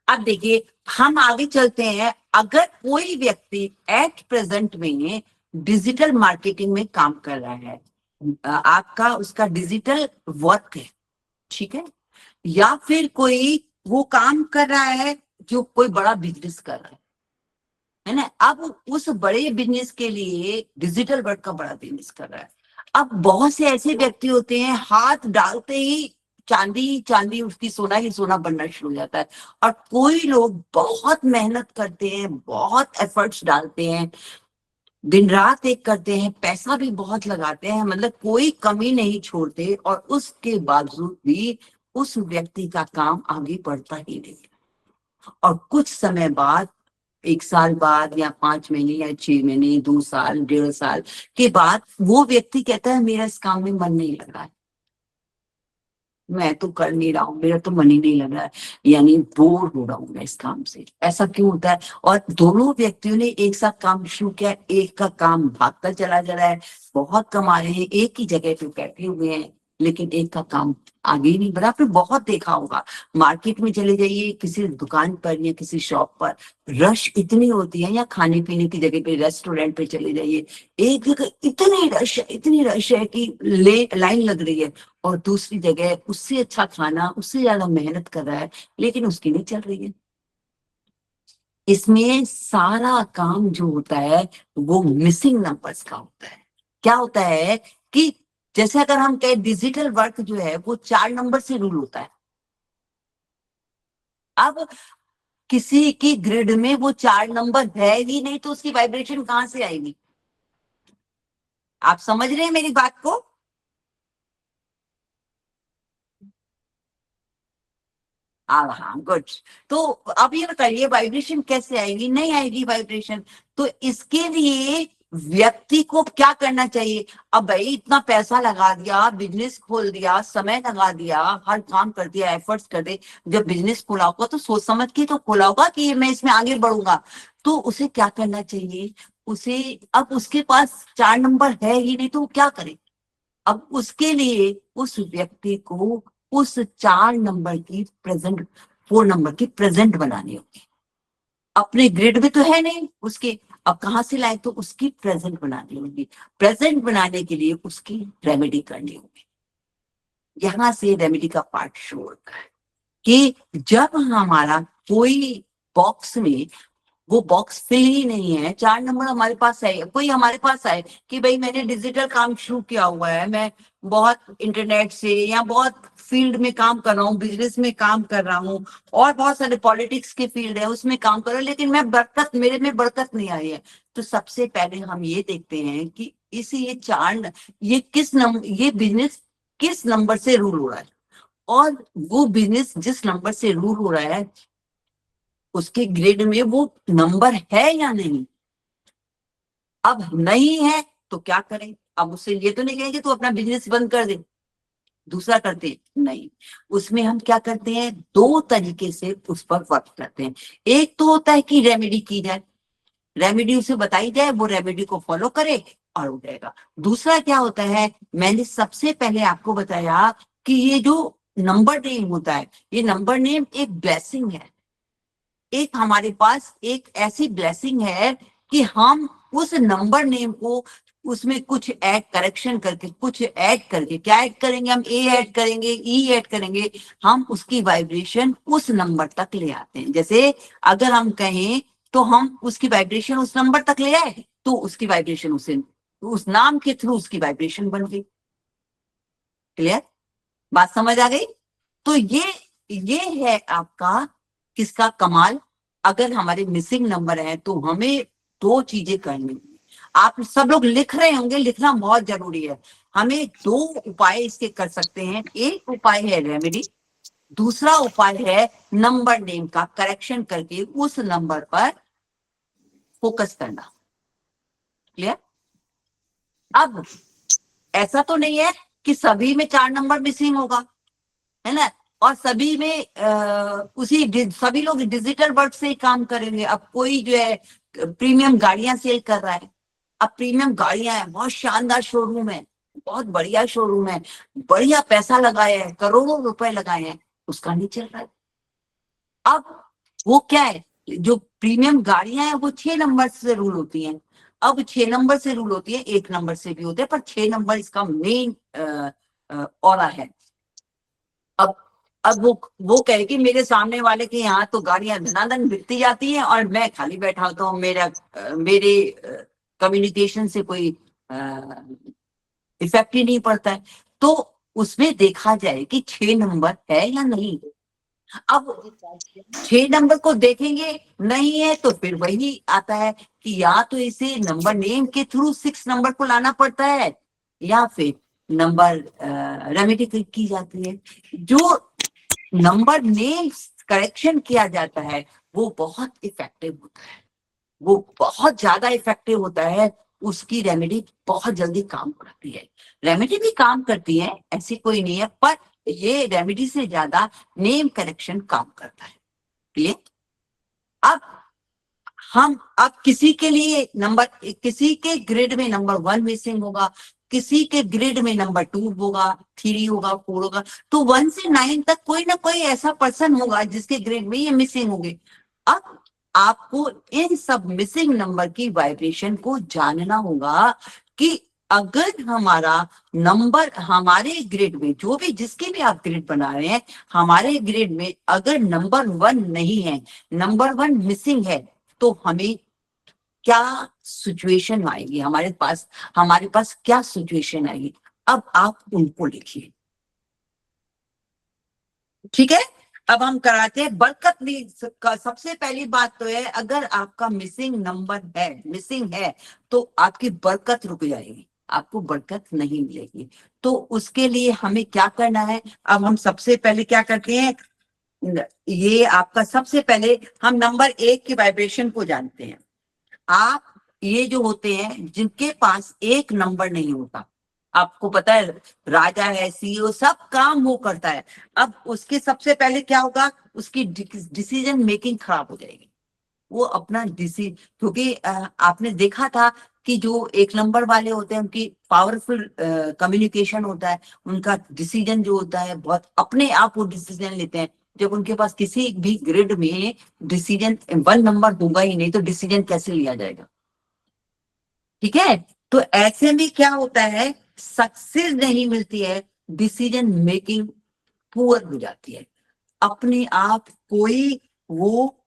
अब देखिए, हम आगे चलते हैं। अगर कोई व्यक्ति एट प्रेजेंट में डिजिटल मार्केटिंग में काम कर रहा है, आपका उसका डिजिटल वर्क है, ठीक है, या फिर कोई वो काम कर रहा है जो कोई बड़ा बिजनेस कर रहा है ना। अब उस बड़े बिजनेस के लिए डिजिटल वर्क का बड़ा बिजनेस कर रहा है। अब बहुत से ऐसे व्यक्ति होते हैं, हाथ डालते ही चांदी उसकी सोना ही सोना बनना शुरू हो जाता है। और कोई लोग बहुत मेहनत करते हैं, बहुत एफर्ट्स डालते हैं, दिन रात एक करते हैं, पैसा भी बहुत लगाते हैं, मतलब कोई कमी नहीं छोड़ते, और उसके बावजूद भी उस व्यक्ति का काम आगे बढ़ता ही नहीं। और कुछ समय बाद, 1 साल बाद या 5 महीने या 6 महीने, 2 साल, 1.5 साल के बाद वो व्यक्ति कहता है मेरा इस काम में मन नहीं लग रहा है, मैं तो कर नहीं रहा हूँ, मेरा तो मन ही नहीं लग रहा है, यानी बोर हो रहा हूँ मैं इस काम से। ऐसा क्यों होता है? और दोनों व्यक्तियों ने एक साथ काम शुरू किया, एक का काम भागता चला जा रहा है, बहुत कमा रहे हैं, एक ही जगह पे बैठे हुए हैं, लेकिन एक का काम आगे ही नहीं बढ़ा। फिर बहुत देखा होगा, मार्केट में चले जाइए, किसी दुकान पर या किसी शॉप पर रश इतनी होती है, या खाने पीने की जगह पे, रेस्टोरेंट पे चले जाइए, एक जगह इतनी रश है कि लाइन लग रही है, और दूसरी जगह उससे अच्छा खाना, उससे ज्यादा मेहनत कर रहा है, लेकिन उसकी नहीं चल रही है। इसमें सारा काम जो होता है वो मिसिंग नंबर्स का होता है। क्या होता है कि जैसे अगर हम कहें डिजिटल वर्क जो है वो 4 नंबर से रूल होता है। अब किसी की ग्रिड में वो 4 नंबर है ही नहीं तो उसकी वाइब्रेशन कहां से आएगी? आप समझ रहे हैं मेरी बात को? हाँ, गुड। तो अब ये बताइए वाइब्रेशन कैसे आएगी? नहीं आएगी वाइब्रेशन। तो इसके लिए व्यक्ति को क्या करना चाहिए? अब भाई इतना पैसा लगा दिया, बिजनेस खोल दिया, समय लगा दिया, हर काम कर दिया, एफर्ट्स कर दे। जब बिजनेस खोला होगा तो सोच समझ के तो खोला होगा कि मैं इसमें आगे बढ़ूंगा। तो उसे क्या करना चाहिए? उसे, अब उसके पास 4 नंबर है ही नहीं तो वो क्या करे? अब उसके लिए उस व्यक्ति को उस 4 नंबर की प्रेजेंट, 4 नंबर की प्रेजेंट बनानी होगी। अपने ग्रिड में तो है नहीं उसके, अब कहां से लाए? तो उसकी प्रेजेंट बनानी होगी। प्रेजेंट बनाने के लिए उसकी रेमेडी करनी होगी। यहां से रेमेडी का पार्ट शुरू होता है कि जब हमारा कोई बॉक्स में वो बॉक्स फिल ही नहीं है, 4 नंबर हमारे पास है, कोई हमारे पास आए कि भाई मैंने डिजिटल काम शुरू किया हुआ है, मैं बहुत इंटरनेट से या बहुत फील्ड में काम कर रहा हूँ, बिजनेस में काम कर रहा हूँ और बहुत सारे पॉलिटिक्स के फील्ड है उसमें काम कर रहा हूँ, लेकिन मैं बरकत, मेरे में बरकत नहीं आई है। तो सबसे पहले हम ये देखते हैं कि ये 4, ये किस नंबर, ये बिजनेस किस नंबर से रूल हो रहा है और वो बिजनेस जिस नंबर से रूल हो रहा है उसके ग्रिड में वो नंबर है या नहीं। अब नहीं है तो क्या करें? अब उससे ये तो नहीं कहेंगे तो अपना बिजनेस बंद कर दे, दूसरा करते हैं, नहीं। उसमें हम क्या करते हैं, 2 तरीके से उस पर वर्क करते हैं। एक तो होता है कि रेमेडी की जाए, रेमेडी उसे बताई जाए, वो रेमेडी को फॉलो करे और हो जाएगा। दूसरा क्या होता है, मैंने सबसे पहले आपको बताया कि ये जो नंबर नेम होता है, ये नंबर नेम एक ब्लेसिंग है। एक हमारे पास एक ऐसी ब्लेसिंग है कि हम उस नंबर नेम को उसमें कुछ ऐड, करेक्शन करके, कुछ ऐड करके, क्या ऐड करेंगे हम? ए ऐड करेंगे, ई ऐड करेंगे, हम उसकी वाइब्रेशन उस नंबर तक ले आते हैं। जैसे अगर हम कहें तो हम उसकी वाइब्रेशन उस नंबर तक ले आए तो उसकी वाइब्रेशन उस नाम के थ्रू उसकी वाइब्रेशन बन गई। क्लियर? बात समझ आ गई? तो ये है आपका किसका कमाल। अगर हमारे मिसिंग नंबर है तो हमें 2 चीजें करनी। आप सब लोग लिख रहे होंगे, लिखना बहुत जरूरी है। हमें 2 उपाय इसके कर सकते हैं। एक उपाय है रेमेडी, दूसरा उपाय है नंबर नेम का करेक्शन करके उस नंबर पर फोकस करना। क्लियर? अब ऐसा तो नहीं है कि सभी में 4 नंबर मिसिंग होगा, है ना, और सभी में सभी लोग डिजिटल वर्क से ही काम करेंगे। अब कोई जो है प्रीमियम गाड़ियां सेल कर रहा है, अब प्रीमियम गाड़ियां है, बहुत शानदार शोरूम है, बहुत बढ़िया शोरूम है, बढ़िया पैसा लगाया है, करोड़ों रुपए लगाए हैं, उसका नहीं चल रहा है। अब वो क्या है, जो प्रीमियम गाड़ियां हैं वो 6 नंबर से रूल होती हैं। अब 6 नंबर से रूल होती है, 1 नंबर से भी होते हैं, पर 6 नंबर इसका मेन ऑरा है। अब वो कहे कि मेरे सामने वाले के यहाँ तो गाड़ियां धनाधन बिकती जाती हैं और मैं खाली बैठा होता हूँ, मेरे कम्युनिकेशन से कोई इफेक्ट ही नहीं पड़ता है। तो उसमें देखा जाए कि 6 नंबर है या नहीं। अब 6 नंबर को देखेंगे, नहीं है तो फिर वही आता है कि या तो इसे नंबर नेम के थ्रू 6 नंबर को लाना पड़ता है या फिर नंबर रेमेडी की जाती है। जो नंबर नेम करेक्शन किया जाता है वो बहुत इफेक्टिव होता है, वो बहुत ज्यादा इफेक्टिव होता है, उसकी रेमेडी बहुत जल्दी काम करती है। रेमेडी भी काम करती है, ऐसी कोई नहीं है, पर ये रेमेडी से ज्यादा नेम करेक्शन काम करता है। क्लियर? अब किसी के लिए किसी के ग्रिड में नंबर 1 मिसिंग होगा, किसी के ग्रिड में नंबर 2 होगा, 3 होगा, 4 होगा, तो 1 से 9 तक कोई ना कोई ऐसा पर्सन होगा जिसके ग्रिड में ये मिसिंग होंगे। अब आपको इन सब मिसिंग नंबर की वाइब्रेशन को जानना होगा कि अगर हमारा नंबर हमारे ग्रेड में, जो भी जिसके भी आप ग्रेड बना रहे हैं, हमारे ग्रेड में अगर नंबर 1 नहीं है, नंबर 1 मिसिंग है, तो हमें क्या सिचुएशन आएगी, हमारे पास क्या सिचुएशन आएगी, अब आप उनको लिखिए। ठीक है, अब हम कराते हैं बरकत का। सबसे पहली बात तो है, अगर आपका मिसिंग है तो आपकी बरकत रुक जाएगी, आपको बरकत नहीं मिलेगी। तो उसके लिए हमें क्या करना है, अब हम सबसे पहले क्या करते हैं, ये आपका सबसे पहले हम नंबर 1 की वाइब्रेशन को जानते हैं। आप ये जो होते हैं जिनके पास एक नंबर नहीं होता, आपको पता है राजा है, सीईओ, सब काम वो करता है। अब उसके सबसे पहले क्या होगा, उसकी डिसीजन मेकिंग खराब हो जाएगी। वो अपना क्योंकि आपने देखा था कि जो एक नंबर वाले होते हैं उनकी पावरफुल कम्युनिकेशन होता है, उनका डिसीजन जो होता है बहुत अपने आप वो डिसीजन लेते हैं। जब उनके पास किसी भी ग्रिड में डिसीजन 1 नंबर होगा ही नहीं, तो डिसीजन कैसे लिया जाएगा। ठीक है, तो ऐसे में क्या होता है, सक्सेस नहीं मिलती है, डिसीजन मेकिंग पुअर हो जाती है, अपने आप कोई वो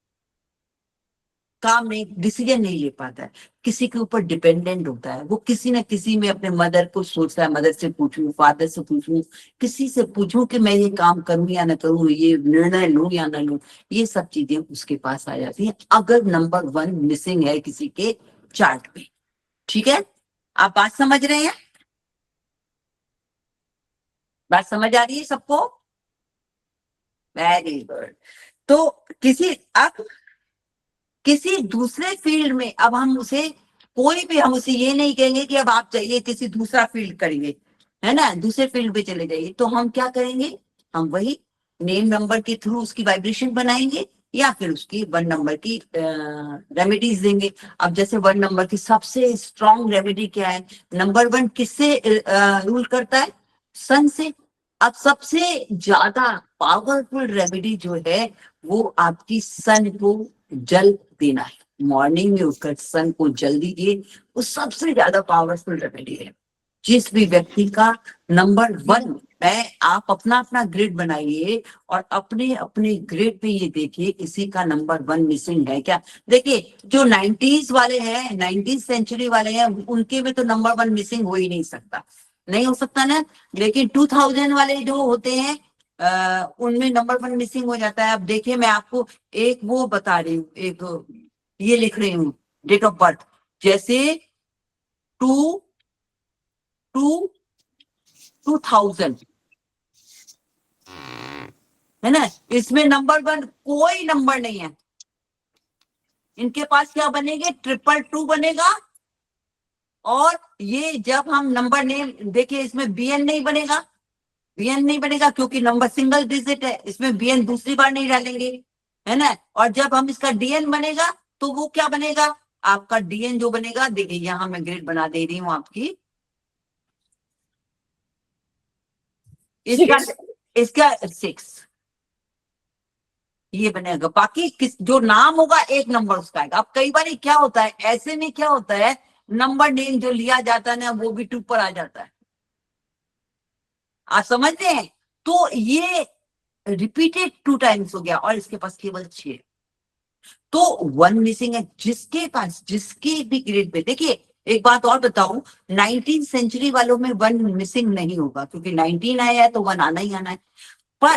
काम नहीं, डिसीजन नहीं ले पाता है, किसी के ऊपर डिपेंडेंट होता है, वो किसी ना किसी में अपने मदर को सोचता है, मदर से पूछूं, फादर से पूछूं, किसी से पूछूं कि मैं ये काम करूं या ना करूं, ये निर्णय लूं या ना लूं, ये सब चीजें उसके पास आ जाती है अगर नंबर 1 मिसिंग है किसी के चार्ट में। ठीक है, आप बात समझ रहे हैं, बात समझ आ रही है सबको, वेरी गुड। तो किसी दूसरे फील्ड में, अब हम उसे ये नहीं कहेंगे कि अब आप जाइए किसी दूसरा फील्ड करेंगे, है ना, दूसरे फील्ड पे चले जाइए, तो हम क्या करेंगे, हम वही नेम नंबर के थ्रू उसकी वाइब्रेशन बनाएंगे या फिर उसकी 1 नंबर की रेमेडीज देंगे। अब जैसे 1 नंबर की सबसे स्ट्रॉन्ग रेमेडी क्या है, नंबर 1 किससे रूल करता है, सन से। अब सबसे ज्यादा पावरफुल रेमेडी जो है वो आपकी सन को जल देना है, मॉर्निंग में उठकर सन को जल दीजिए, वो सबसे ज्यादा पावरफुल रेमेडी है। जिस भी व्यक्ति का नंबर 1 है, आप अपना अपना ग्रिड बनाइए और अपने अपने ग्रिड पे ये देखिए किसी का नंबर 1 मिसिंग है क्या। देखिए जो 90s वाले हैं, 19th सेंचुरी वाले हैं, उनके में तो नंबर 1 मिसिंग हो ही नहीं सकता, नहीं हो सकता ना। लेकिन 2000 वाले जो होते हैं उनमें नंबर 1 मिसिंग हो जाता है। अब देखिए मैं आपको एक वो बता रही हूँ, एक ये लिख रही हूँ डेट ऑफ बर्थ, जैसे 2000 है ना, इसमें नंबर 1 कोई नंबर नहीं है, इनके पास क्या बनेंगे, 222 बनेगा। और ये जब हम नंबर नेम देखिए, इसमें बीएन नहीं बनेगा, क्योंकि नंबर सिंगल डिजिट है, इसमें बीएन दूसरी बार नहीं डालेंगे, है ना। और जब हम इसका डीएन बनेगा तो वो क्या बनेगा, आपका डीएन जो बनेगा, देखिए यहां मैं ग्रिड बना दे रही हूं आपकी, इसका 6 ये बनेगा। बाकी जो नाम होगा एक नंबर उसका आएगा। अब कई बार क्या होता है, ऐसे में क्या होता है, नंबर नेम जो लिया जाता है ना वो भी 2 पर आ जाता है, आप समझते हैं। तो ये रिपीटेड 2 टाइम्स हो गया और इसके पास केवल 6, तो 1 मिसिंग है। जिसके भी ग्रेड पे, देखिए एक बात और बताऊं, 19th सेंचुरी वालों में 1 मिसिंग नहीं होगा, क्योंकि 19 आया है तो 1 आना ही आना है। पर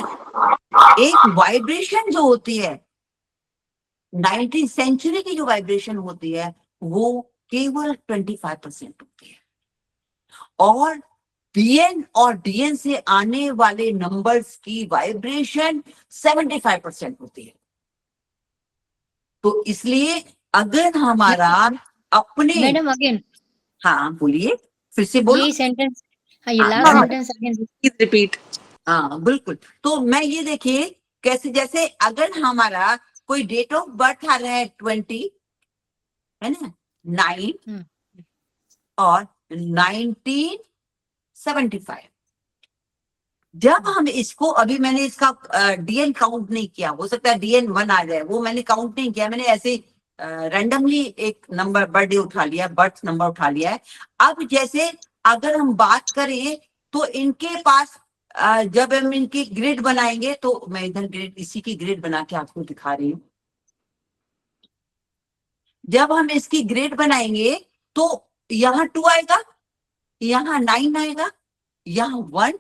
एक वाइब्रेशन जो होती है, 19th सेंचुरी की जो वाइब्रेशन होती है वो केवल 25% होती है, और बीएन और डीएन से आने वाले नंबर्स की वाइब्रेशन 75% होती है। तो इसलिए अगर हमारा अपने, मैडम अगेन हाँ बोलिए, फिर से बोलो। यही सेंटेंस, हाँ ये हाँ, लास्ट हाँ। Sentence again repeat. हाँ बिल्कुल। तो मैं ये देखिए कैसे, जैसे अगर हमारा कोई डेट ऑफ बर्थ आ रहा है 20, है ना, 9 और 1975, जब हम इसको, अभी मैंने इसका डीएन काउंट नहीं किया, हो सकता है डीएन 1 आ जाए, वो मैंने काउंट नहीं किया, मैंने ऐसे रैंडमली एक नंबर बर्थडे उठा लिया, बर्थ नंबर उठा लिया है। अब जैसे अगर हम बात करें तो इनके पास जब हम इनकी ग्रिड बनाएंगे, तो मैं इधर ग्रिड, इसी की ग्रिड बना के आपको दिखा रही हूँ। जब हम इसकी ग्रिड बनाएंगे तो यहाँ 2 आएगा, यहाँ 9 आएगा, यहाँ 1,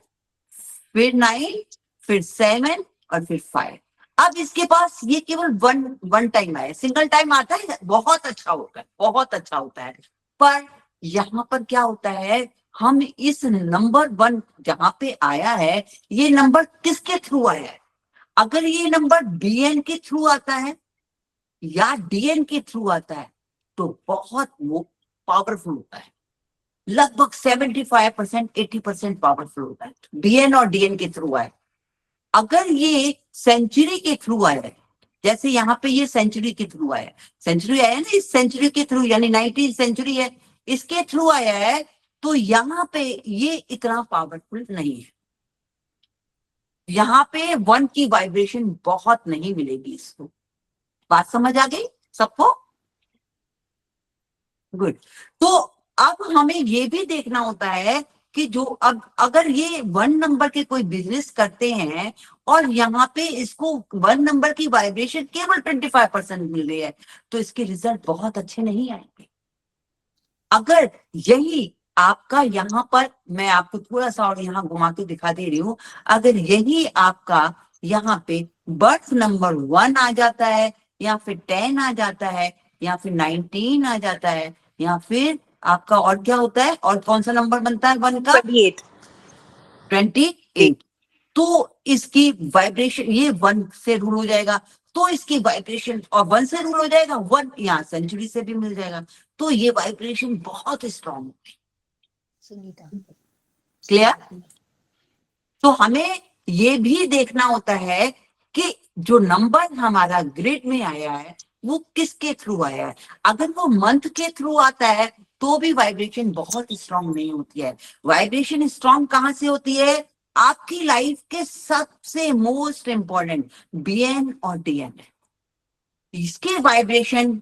फिर 9, फिर 7 और फिर 5। अब इसके पास ये केवल वन टाइम आया, सिंगल टाइम आता है, बहुत अच्छा होता है, बहुत अच्छा होता है। पर यहाँ पर क्या होता है, हम इस नंबर 1 जहां पे आया है, ये नंबर किसके थ्रू आया है? अगर ये नंबर BN के थ्रू आता है या DN के थ्रू आता है तो बहुत पावरफुल होता है, लगभग 75% 80% पावरफुल होता है। BN और DN के थ्रू आए। अगर ये सेंचुरी के थ्रू आया है, जैसे यहाँ पे ये सेंचुरी के थ्रू आया है, सेंचुरी आया ना, इस सेंचुरी के थ्रू, यानी 19th सेंचुरी है, इसके थ्रू आया है, तो यहाँ पे ये इतना पावरफुल नहीं है। यहाँ पे 1 की वाइब्रेशन बहुत नहीं मिलेगी इसको। बात समझ आ गई सबको? गुड। तो अब हमें ये भी देखना होता है कि जो अब अगर ये 1 नंबर के कोई बिजनेस करते हैं और यहाँ पे इसको 1 नंबर की वाइब्रेशन केवल 25% मिल रही है, तो इसके रिजल्ट बहुत अच्छे नहीं आएंगे। अगर यही आपका यहाँ पर, मैं आपको थोड़ा सा और यहाँ घुमा के दिखा दे रही हूं, अगर यही आपका यहाँ पे बर्थ नंबर 1 आ जाता है, या फिर 10 आ जाता है, या फिर 19 आ जाता है, या फिर आपका और क्या होता है, और कौन सा नंबर बनता है 1 का? 28। तो इसकी वाइब्रेशन, ये 1 से रूल हो जाएगा, तो इसकी वाइब्रेशन, और 1 से रूल हो जाएगा, 1 यहाँ सेंचुरी से भी मिल जाएगा, तो ये वाइब्रेशन बहुत स्ट्रांग होती है। क्लियर? तो हमें ये भी देखना होता है कि जो नंबर हमारा ग्रिड में आया है वो किसके थ्रू आया है। अगर वो मंथ के थ्रू आता है तो भी वाइब्रेशन बहुत स्ट्रांग नहीं होती है। वाइब्रेशन स्ट्रांग कहां से होती है? आपकी लाइफ के सबसे मोस्ट इंपॉर्टेंट BN और DN है, इसके वाइब्रेशन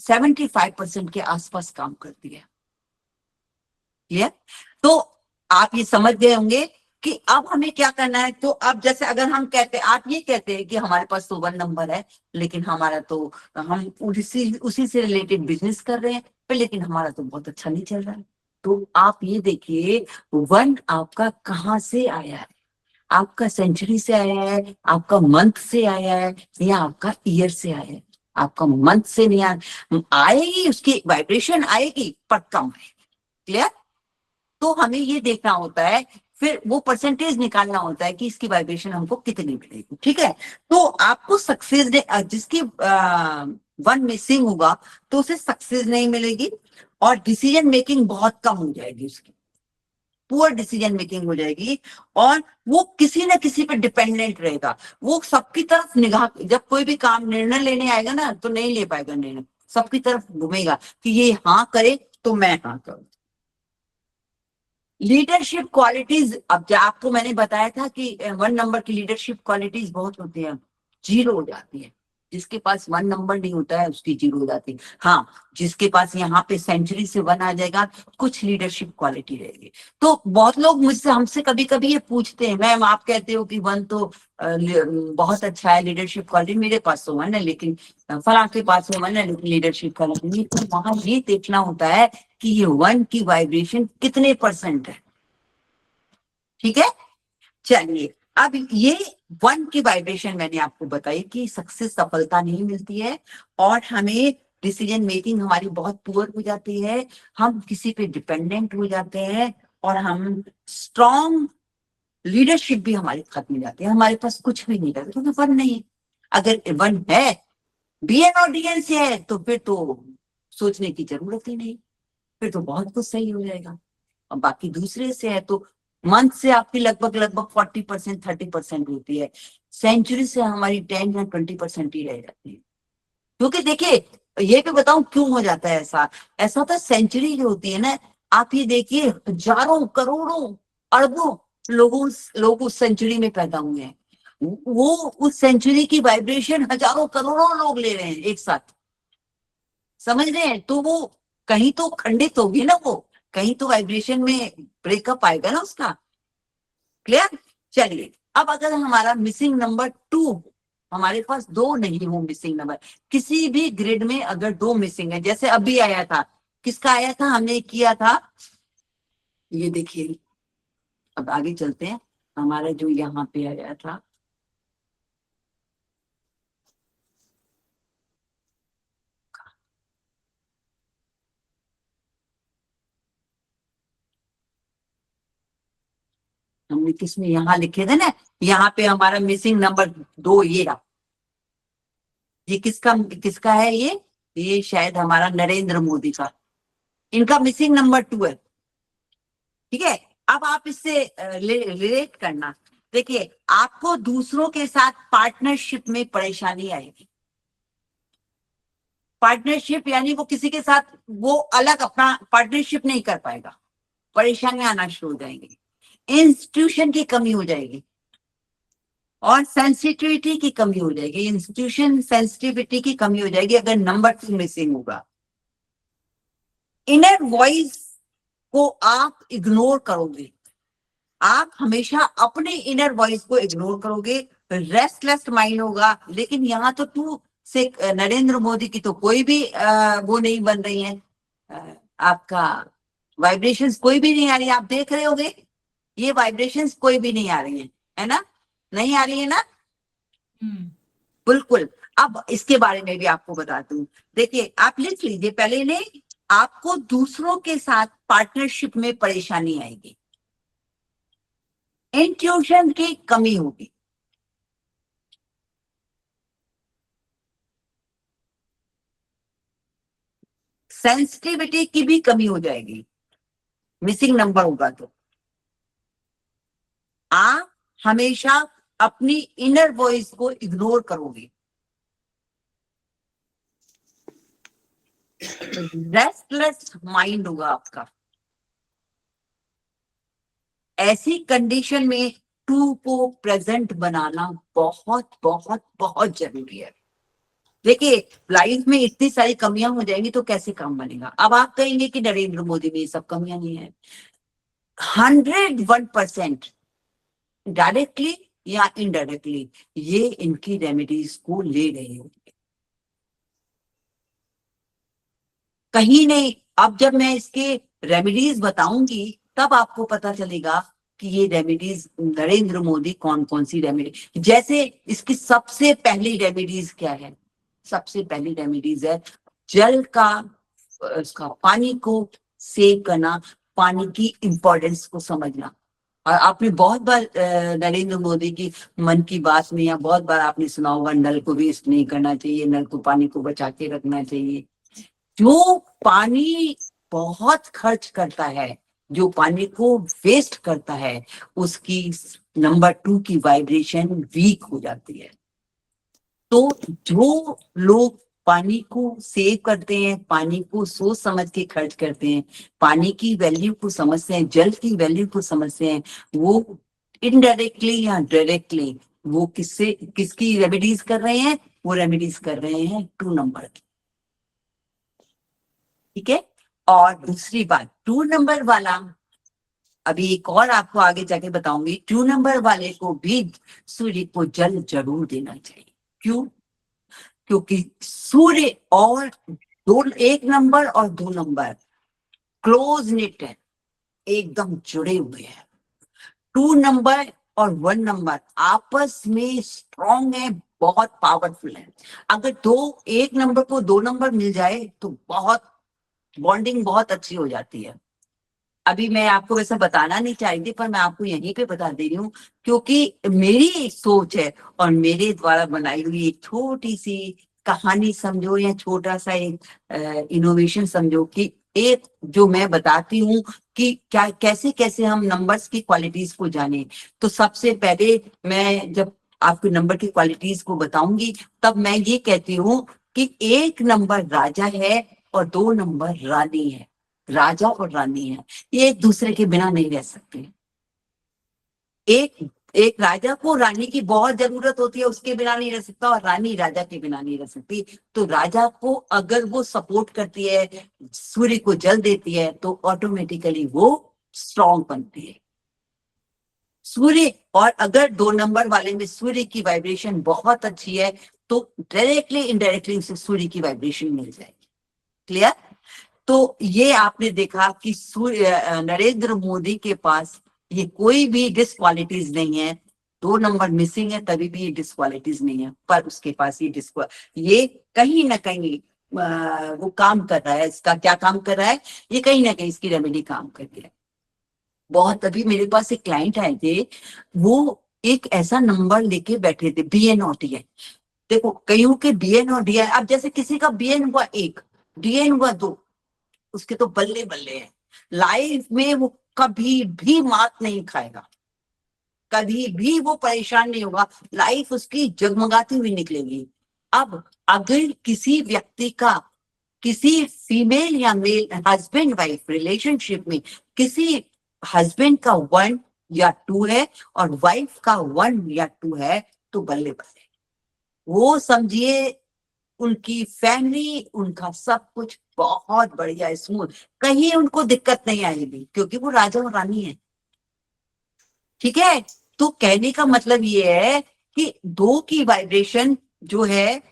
75% के आसपास काम करती है। क्लियर? तो आप ये समझ गए होंगे कि अब हमें क्या करना है। तो अब जैसे अगर हम कहते, आप ये कहते हैं कि हमारे पास तो 1 नंबर है, लेकिन हमारा तो, हम उसी से रिलेटेड बिजनेस कर रहे हैं, पर लेकिन हमारा तो बहुत अच्छा नहीं चल रहा है। तो आप ये देखिए 1 आपका कहाँ से आया है? आपका सेंचुरी से आया है, आपका मंथ से आया है, या आपका ईयर से आया है? आपका मंथ से नहीं आएगी, उसकी वाइब्रेशन आएगी पर कम है। क्लियर? तो हमें ये देखना होता है, फिर वो परसेंटेज निकालना होता है कि इसकी वाइब्रेशन हमको कितनी मिलेगी। ठीक है? तो आपको सक्सेस, जिसकी 1 मिसिंग होगा तो उसे सक्सेस नहीं मिलेगी, और डिसीजन मेकिंग बहुत कम हो जाएगी, उसकी पुअर डिसीजन मेकिंग हो जाएगी, और वो किसी न किसी पे डिपेंडेंट रहेगा। वो सबकी तरफ निगाह, जब कोई भी काम निर्णय लेने आएगा ना, तो नहीं ले पाएगा निर्णय, सबकी तरफ घूमेगा कि ये हाँ करे तो मैं हाँ करूं। लीडरशिप क्वालिटीज, अब जो आपको मैंने बताया था कि 1 नंबर की लीडरशिप क्वालिटीज बहुत होती है, 0 हो जाती है। जिसके पास 1 नंबर नहीं होता है उसकी 0 हो जाती है। हाँ, जिसके पास यहाँ पे सेंचुरी से 1 आ जाएगा, कुछ लीडरशिप क्वालिटी रहेगी। तो बहुत लोग मुझसे, हमसे कभी कभी ये पूछते हैं, मैम आप कहते हो कि 1 तो बहुत अच्छा है लीडरशिप क्वालिटी, मेरे पास तो 1 है, लेकिन फलां के पास 1 है लेकिन लीडरशिप क्वालिटी नहीं। तो वहां ये देखना होता है कि ये 1 की वाइब्रेशन कितने % है। ठीक है? चलिए, अब ये 1 की वाइब्रेशन मैंने आपको बताई कि सक्सेस, सफलता नहीं मिलती है, और हमें डिसीजन मेकिंग हमारी बहुत पुअर हो जाती है, हम किसी पे डिपेंडेंट हो जाते हैं, और हम स्ट्रॉन्ग लीडरशिप भी हमारी खत्म हो जाती है, हमारे पास कुछ भी नहीं रहता, क्योंकि 1 नहीं है। अगर 1 है, BN और DN से है, तो फिर तो सोचने की जरूरत ही नहीं, फिर तो बहुत कुछ सही हो जाएगा। और बाकी दूसरे से है तो मंथ से आपकी लगभग 40% 30% होती है, सेंचुरी से हमारी 10 या 20% ही रह जाती है। क्योंकि देखिए, ये भी बताऊं क्यों हो जाता है ऐसा। ऐसा होता है, सेंचुरी जो होती है ना, आप ये देखिए, हजारों करोड़ों अरबों लोग उस सेंचुरी में पैदा हुए हैं, वो उस सेंचुरी की वाइब्रेशन हजारों करोड़ों लोग ले रहे हैं एक साथ, समझ रहे हैं? तो वो कहीं तो खंडित होगी ना, वो कहीं तो वाइब्रेशन में ब्रेकअप आएगा ना उसका। क्लियर? चलिए, अब अगर हमारा मिसिंग नंबर 2, हमारे पास 2 नहीं हो मिसिंग नंबर, किसी भी ग्रिड में अगर 2 मिसिंग है, जैसे अभी आया था, किसका आया था, हमने किया था, ये देखिए, अब आगे चलते हैं, हमारा जो यहाँ पे आया था, हमने किसमें यहाँ लिखे थे ना, यहाँ पे हमारा मिसिंग नंबर 2 ये रहा। ये किसका किसका है, ये शायद हमारा नरेंद्र मोदी का, इनका मिसिंग नंबर 2 है। ठीक है, अब आप इससे रिलेट करना, देखिए आपको दूसरों के साथ पार्टनरशिप में परेशानी आएगी। पार्टनरशिप यानी वो किसी के साथ वो अलग अपना पार्टनरशिप नहीं कर पाएगा, परेशानियां आना शुरू हो जाएंगी, इंस्टीट्यूशन की कमी हो जाएगी और सेंसिटिविटी की कमी हो जाएगी। इंस्टीट्यूशन सेंसिटिविटी की कमी हो जाएगी अगर नंबर 2 मिसिंग होगा। इनर वॉइस को आप इग्नोर करोगे, आप हमेशा अपने इनर वॉइस को इग्नोर करोगे, रेस्टलेस माइंड होगा। लेकिन यहाँ तो 2 से नरेंद्र मोदी की तो कोई भी वो नहीं बन रही है, आपका वाइब्रेशंस कोई भी नहीं आ रही, आप देख रहे होगे ये वाइब्रेशंस कोई भी नहीं आ रही है ना, नहीं आ रही है ना, बिल्कुल। अब इसके बारे में भी आपको बताती हूँ, देखिए आप लिख लीजिए पहले ने, आपको दूसरों के साथ पार्टनरशिप में परेशानी आएगी, इंट्यूशन की कमी होगी, सेंसिटिविटी की भी कमी हो जाएगी, मिसिंग नंबर होगा तो आप हमेशा अपनी इनर वॉइस को इग्नोर करोगे, रेस्टलेस माइंड होगा आपका। ऐसी कंडीशन में 2 को प्रेजेंट बनाना बहुत बहुत बहुत जरूरी है। देखिए लाइफ में इतनी सारी कमियां हो जाएंगी तो कैसे काम बनेगा। अब आप कहेंगे कि नरेंद्र मोदी में ये सब कमियां नहीं है, 101% डायरेक्टली या इनडायरेक्टली ये इनकी रेमेडीज को ले रहे होंगे, कहीं नहीं। अब जब मैं इसके रेमेडीज बताऊंगी तब आपको पता चलेगा कि ये रेमेडीज नरेंद्र मोदी कौन कौन सी रेमेडी, जैसे इसकी सबसे पहली रेमेडीज क्या है, सबसे पहली रेमेडीज है जल का, उसका पानी को सेव करना, पानी की इंपॉर्टेंस को समझना। और आपने बहुत बार नरेंद्र मोदी की मन की बात में या बहुत बार आपने सुना होगा, नल को वेस्ट नहीं करना चाहिए, नल को पानी को बचा के रखना चाहिए। जो पानी बहुत खर्च करता है, जो पानी को वेस्ट करता है, उसकी नंबर 2 की वाइब्रेशन वीक हो जाती है। तो जो लोग पानी को सेव करते हैं, पानी को सोच समझ के खर्च करते हैं, पानी की वैल्यू को समझते हैं, जल की वैल्यू को समझते हैं, वो इनडायरेक्टली या डायरेक्टली वो किसकी रेमेडीज कर रहे हैं, वो रेमेडीज कर रहे हैं 2 नंबर की। ठीक है, और दूसरी बात 2 नंबर वाला, अभी एक और आपको आगे जाके बताऊंगी, 2 नंबर वाले को भी सूर्य को जल जरूर देना चाहिए। क्यों? क्योंकि सूर्य और 1 नंबर और 2 नंबर क्लोज निट है, एकदम जुड़े हुए हैं। 2 नंबर और 1 नंबर आपस में स्ट्रॉन्ग है, बहुत पावरफुल है। अगर 1 नंबर को 2 नंबर मिल जाए तो बहुत बॉन्डिंग बहुत अच्छी हो जाती है। अभी मैं आपको वैसे बताना नहीं चाह रही थी, पर मैं आपको यहीं पे बता दे रही हूँ, क्योंकि मेरी एक सोच है और मेरे द्वारा बनाई हुई एक छोटी सी कहानी समझो या छोटा सा एक इनोवेशन समझो, कि एक जो मैं बताती हूँ कि क्या कैसे कैसे हम नंबर्स की क्वालिटीज को जाने। तो सबसे पहले मैं जब आपको नंबर की क्वालिटीज को बताऊंगी तब मैं ये कहती हूँ कि 1 नंबर राजा है और 2 नंबर रानी है। राजा और रानी है, ये एक दूसरे के बिना नहीं रह सकते। एक एक राजा को रानी की बहुत जरूरत होती है, उसके बिना नहीं रह सकता, और रानी राजा के बिना नहीं रह सकती। तो राजा को अगर वो सपोर्ट करती है, सूर्य को जल देती है, तो ऑटोमेटिकली वो स्ट्रांग बनती है। सूर्य, और अगर 2 नंबर वाले में सूर्य की वाइब्रेशन बहुत अच्छी है, तो डायरेक्टली इनडायरेक्टली उसे सूर्य की वाइब्रेशन मिल जाएगी। क्लियर? तो ये आपने देखा कि नरेंद्र मोदी के पास ये कोई भी डिसक्वालिटीज नहीं है। 2 नंबर मिसिंग है तभी भी ये डिसक्वालिटीज नहीं है, पर उसके पास ये कहीं ना कहीं वो काम कर रहा है। इसका क्या काम कर रहा है? ये कहीं ना कहीं इसकी रेमेडी काम कर रही है। बहुत, अभी मेरे पास एक क्लाइंट आए थे, वो एक ऐसा नंबर लेके बैठे थे, BN और DN। देखो कईयों के BN और DN, अब जैसे किसी का BN हुआ 1, DN हुआ 2, उसके तो बल्ले बल्ले हैं। लाइफ में वो कभी भी मात नहीं खाएगा, कभी भी वो परेशान नहीं होगा, लाइफ उसकी जगमगाती हुई निकलेगी। अब अगर किसी व्यक्ति का, किसी फीमेल या मेल, हस्बैंड वाइफ रिलेशनशिप में किसी हस्बैंड का 1 या 2 है और वाइफ का 1 या 2 है, तो बल्ले बल्ले, वो समझिए उनकी फैमिली, उनका सब कुछ बहुत बढ़िया स्मूथ, कहीं उनको दिक्कत नहीं आएगी, क्योंकि वो राजा और रानी है। ठीक है? तो कहने का मतलब ये है कि 2 की वाइब्रेशन जो है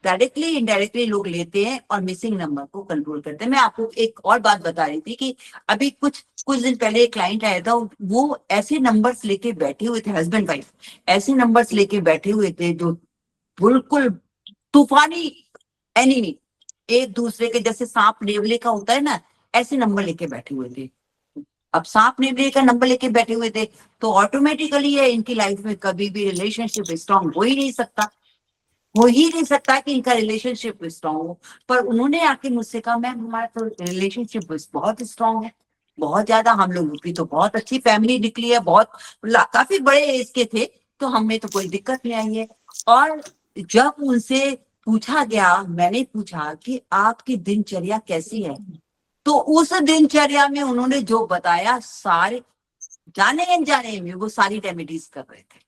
डायरेक्टली इनडायरेक्टली लोग लेते हैं और मिसिंग नंबर को कंट्रोल करते हैं। मैं आपको एक और बात बता रही थी कि अभी कुछ दिन पहले एक क्लाइंट आया था, वो ऐसे नंबर्स लेके बैठे हुए थे, हस्बैंड वाइफ ऐसे नंबर्स लेके बैठे हुए थे जो बिल्कुल तूफानी एनिमी, एक दूसरे के जैसे सांप नेवले का होता है ना, ऐसे नंबर लेके बैठे हुए थे। अब सांप नेवले का नंबर लेके बैठे हुए थे, तो ऑटोमेटिकली है इनकी लाइफ में कभी भी रिलेशनशिप स्ट्रांग हो ही नहीं सकता, हो ही नहीं सकता कि इनका रिलेशनशिप स्ट्रांग हो। पर उन्होंने आके मुझसे कहा, मैम हमारा तो रिलेशनशिप बहुत स्ट्रांग है, बहुत ज्यादा, हम लोगों की तो बहुत अच्छी फैमिली निकली है, बहुत काफी बड़े एज के थे, तो हमें तो कोई दिक्कत नहीं आई है। और जब उनसे पूछा गया, मैंने पूछा कि आपकी दिनचर्या कैसी है, तो उस दिनचर्या में उन्होंने जो बताया, सारे जाने अनजाने में वो सारी रेमेडीज कर रहे थे।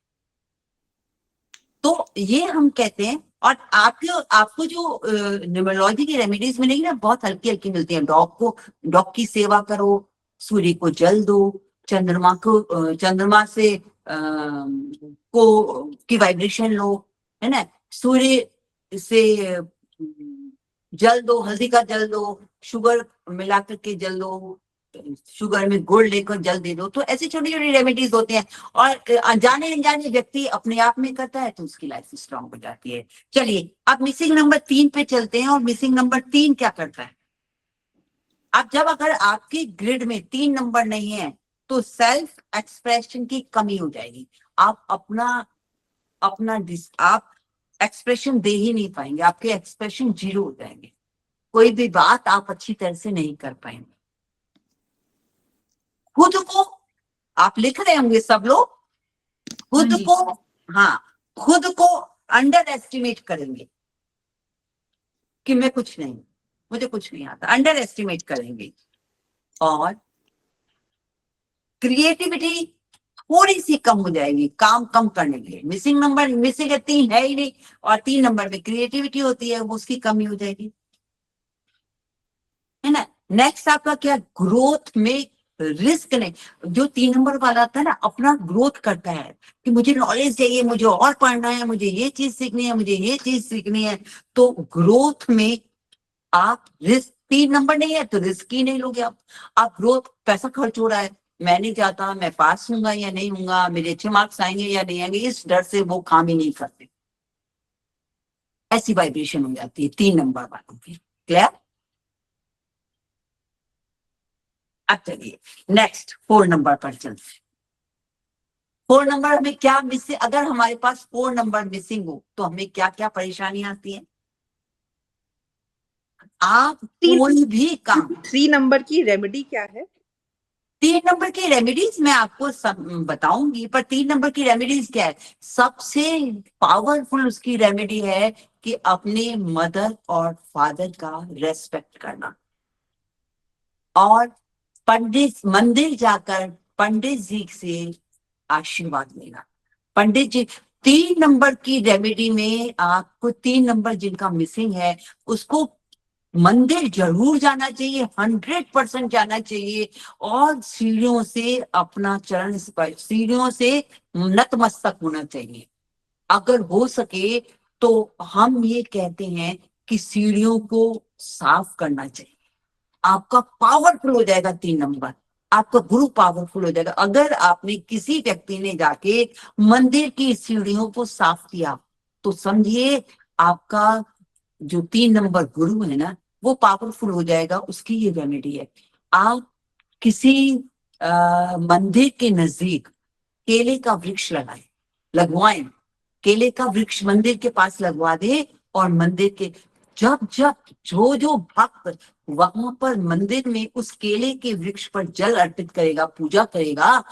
तो ये हम कहते हैं, और आपको जो न्यूमरोलॉजी की रेमेडीज मिलेगी ना, बहुत हल्की हल्की मिलती है। डॉग की सेवा करो, सूर्य को जल दो, चंद्रमा से की वाइब्रेशन लो, है ना, सूर्य से जल दो, हल्दी का जल दो, शुगर मिला करके जल दो, शुगर में गुड़ लेकर जल दे दो। तो ऐसी छोटी छोटी रेमेडीज होती हैं, और अनजाने अनजाने व्यक्ति अपने आप में करता है तो उसकी लाइफ स्ट्रांग हो जाती है। चलिए अब मिसिंग नंबर 3 पे चलते हैं। और मिसिंग नंबर 3 क्या करता है? अब जब अगर आपकी ग्रिड में 3 नंबर नहीं है, तो सेल्फ एक्सप्रेशन की कमी हो जाएगी। आप आप एक्सप्रेशन दे ही नहीं पाएंगे, आपके एक्सप्रेशन 0 हो जाएंगे, कोई भी बात आप अच्छी तरह से नहीं कर पाएंगे। खुद को, आप लिख रहे होंगे सब लोग, खुद हाँ जी। को, हाँ, खुद को अंडर एस्टिमेट करेंगे कि मैं कुछ नहीं, मुझे कुछ नहीं आता, अंडर एस्टिमेट करेंगे। और क्रिएटिविटी थोड़ी सी कम हो जाएगी, काम कम करने के लिए। मिसिंग नंबर, मिसिंग 3 है ही नहीं, और 3 नंबर में क्रिएटिविटी होती है, वो उसकी कमी हो जाएगी, है ना। नेक्स्ट आपका क्या? ग्रोथ में रिस्क नहीं। जो 3 नंबर वाला आता है ना, अपना ग्रोथ करता है कि मुझे नॉलेज चाहिए, मुझे और पढ़ना है, मुझे ये चीज सीखनी है, मुझे ये चीज सीखनी है। तो ग्रोथ में आप रिस्क, 3 नंबर नहीं है तो रिस्क ही नहीं लोगे आप ग्रोथ, पैसा खर्च हो रहा है, मैं नहीं चाहता, मैं पास हूंगा या नहीं हूंगा, मेरे अच्छे मार्क्स आएंगे या नहीं आएंगे, इस डर से वो काम ही नहीं करते। ऐसी वाइब्रेशन हो जाती है 3 नंबर वालों की। क्लियर? अब चलिए नेक्स्ट 4 नंबर पर चलते हैं। 4 नंबर में क्या मिसिंग, अगर हमारे पास 4 नंबर मिसिंग हो तो हमें क्या क्या परेशानी आती है? आप कोई भी काम, 3 नंबर की रेमेडी क्या है? 3 नंबर की रेमेडीज मैं आपको सब बताऊंगी, पर 3 नंबर की रेमेडीज क्या है? सबसे पावरफुल उसकी रेमेडी है कि अपने मदर और फादर का रेस्पेक्ट करना, और पंडित, मंदिर जाकर पंडित जी से आशीर्वाद लेना। पंडित जी 3 नंबर की रेमेडी में आपको 3 नंबर जिनका मिसिंग है उसको मंदिर जरूर जाना चाहिए, 100% जाना चाहिए, और सीढ़ियों से अपना चरण सीढ़ियों से नतमस्तक होना चाहिए। अगर हो सके तो हम ये कहते हैं कि सीढ़ियों को साफ करना चाहिए। आपका पावरफुल हो जाएगा 3 नंबर, आपका गुरु पावरफुल हो जाएगा। अगर आपने किसी व्यक्ति ने जाके मंदिर की सीढ़ियों को साफ किया तो समझिए आपका जो 3 नंबर गुरु है ना वो पावरफुल हो जाएगा। उसकी ये रेमेडी है। आप किसी मंदिर के नजदीक केले का वृक्ष लगवाएं, केले का वृक्ष मंदिर के पास लगवा दे, और मंदिर के जब जब जो भक्त वहां पर मंदिर में उस केले के वृक्ष पर जल अर्पित करेगा, पूजा करेगा,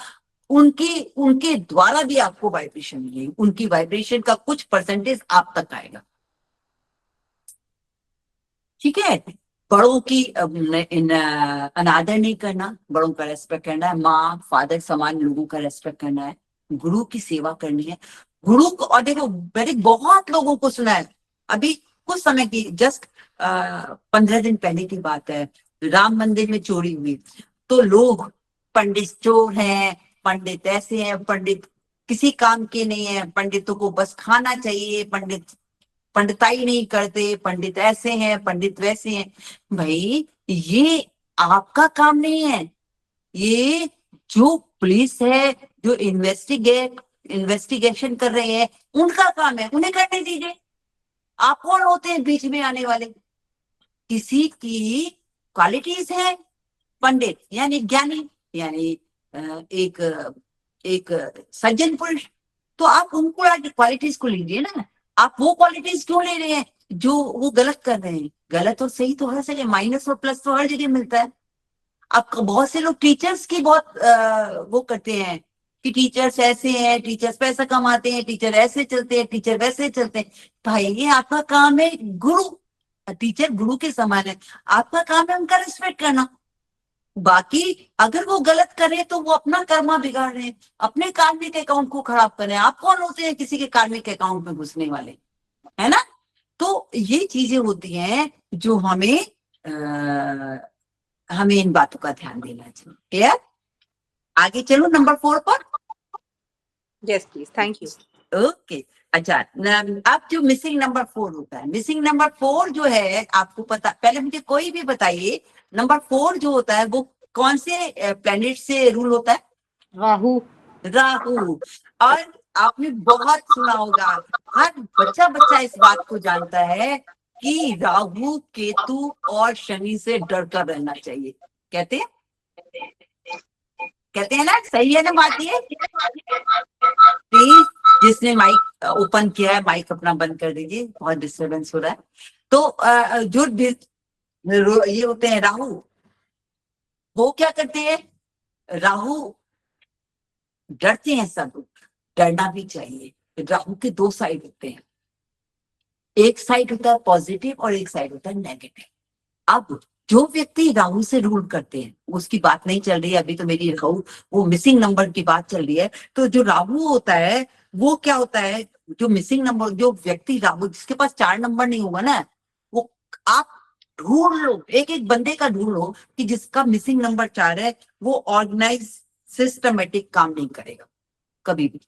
उनके द्वारा भी आपको वाइब्रेशन मिलेगी। उनकी वाइब्रेशन का कुछ परसेंटेज आप तक आएगा। ठीक है। बड़ों की अनादर नहीं करना, बड़ों का रेस्पेक्ट करना है, माँ फादर समान लोगों का रेस्पेक्ट करना है, गुरु की सेवा करनी है। गुरु को, और देखो मैंने बहुत लोगों को सुना है, अभी कुछ समय की जस्ट 15 दिन पहले की बात है, राम मंदिर में चोरी हुई तो लोग पंडित चोर हैं, पंडित ऐसे हैं, पंडित किसी काम के नहीं है, पंडितों को बस खाना चाहिए, पंडित पंडिताई नहीं करते, पंडित ऐसे हैं, पंडित वैसे हैं। भाई ये आपका काम नहीं है। ये जो पुलिस है, जो इन्वेस्टिगेशन कर रहे हैं, उनका काम है, उन्हें करने दीजिए। आप कौन होते हैं बीच में आने वाले? किसी की क्वालिटीज है, पंडित यानी ज्ञानी, यानी एक एक सज्जन पुरुष, तो आप उनको क्वालिटीज को लीजिए ना। आप वो क्वालिटीज क्यों ले रहे हैं जो वो गलत कर रहे हैं? गलत और सही तो हर जगह, माइनस और प्लस तो हर जगह मिलता है। अब बहुत से लोग टीचर्स की बहुत वो करते हैं कि टीचर्स ऐसे हैं, टीचर्स पैसा कमाते हैं, टीचर ऐसे चलते हैं, टीचर वैसे चलते हैं। भाई ये आपका काम है, गुरु टीचर गुरु के समान है, आपका काम है उनका रिस्पेक्ट करना। बाकी अगर वो गलत करे तो वो अपना कर्मा बिगाड़ रहे हैं, अपने कार्मिक अकाउंट को खराब कर रहे हैं। आप कौन होते हैं किसी के कार्मिक अकाउंट में घुसने वाले, है ना? तो ये चीजें होती हैं जो हमें इन बातों का ध्यान देना चाहिए। क्लियर? आगे चलो नंबर 4 पर। Yes please, thank you. Okay अच्छा, अब जो मिसिंग नंबर 4 होता है, मिसिंग नंबर 4 जो है आपको पता, पहले मुझे कोई भी बताइए, नंबर 4 जो होता है वो कौन से प्लेनेट से रूल होता है? राहु। राहु। और आपने बहुत सुना होगा, हर बच्चा इस बात को जानता है कि राहु केतु और शनि से डर कर रहना चाहिए। कहते हैं ना, सही है ना बात ये? प्लीज जिसने माइक ओपन किया है माइक अपना बंद कर दीजिए, बहुत डिस्टरबेंस हो रहा है। तो जो ये होते हैं राहु, वो क्या करते हैं? राहु डरते हैं सब, डरना भी चाहिए। राहु के 2 साइड होते हैं, एक साइड होता है पॉजिटिव और एक साइड होता है नेगेटिव। अब जो व्यक्ति राहु से रूल करते हैं, उसकी बात नहीं चल रही है अभी, तो मेरी राहु वो मिसिंग नंबर की बात चल रही है। तो जो राहु होता है वो क्या होता है, जो मिसिंग नंबर, जो व्यक्ति राहु जिसके पास 4 नंबर नहीं होगा ना, वो आप ढूंढ लो, एक एक बंदे का ढूंढ लो कि जिसका मिसिंग नंबर 4 है, वो ऑर्गेनाइज सिस्टमेटिक काम नहीं करेगा कभी भी,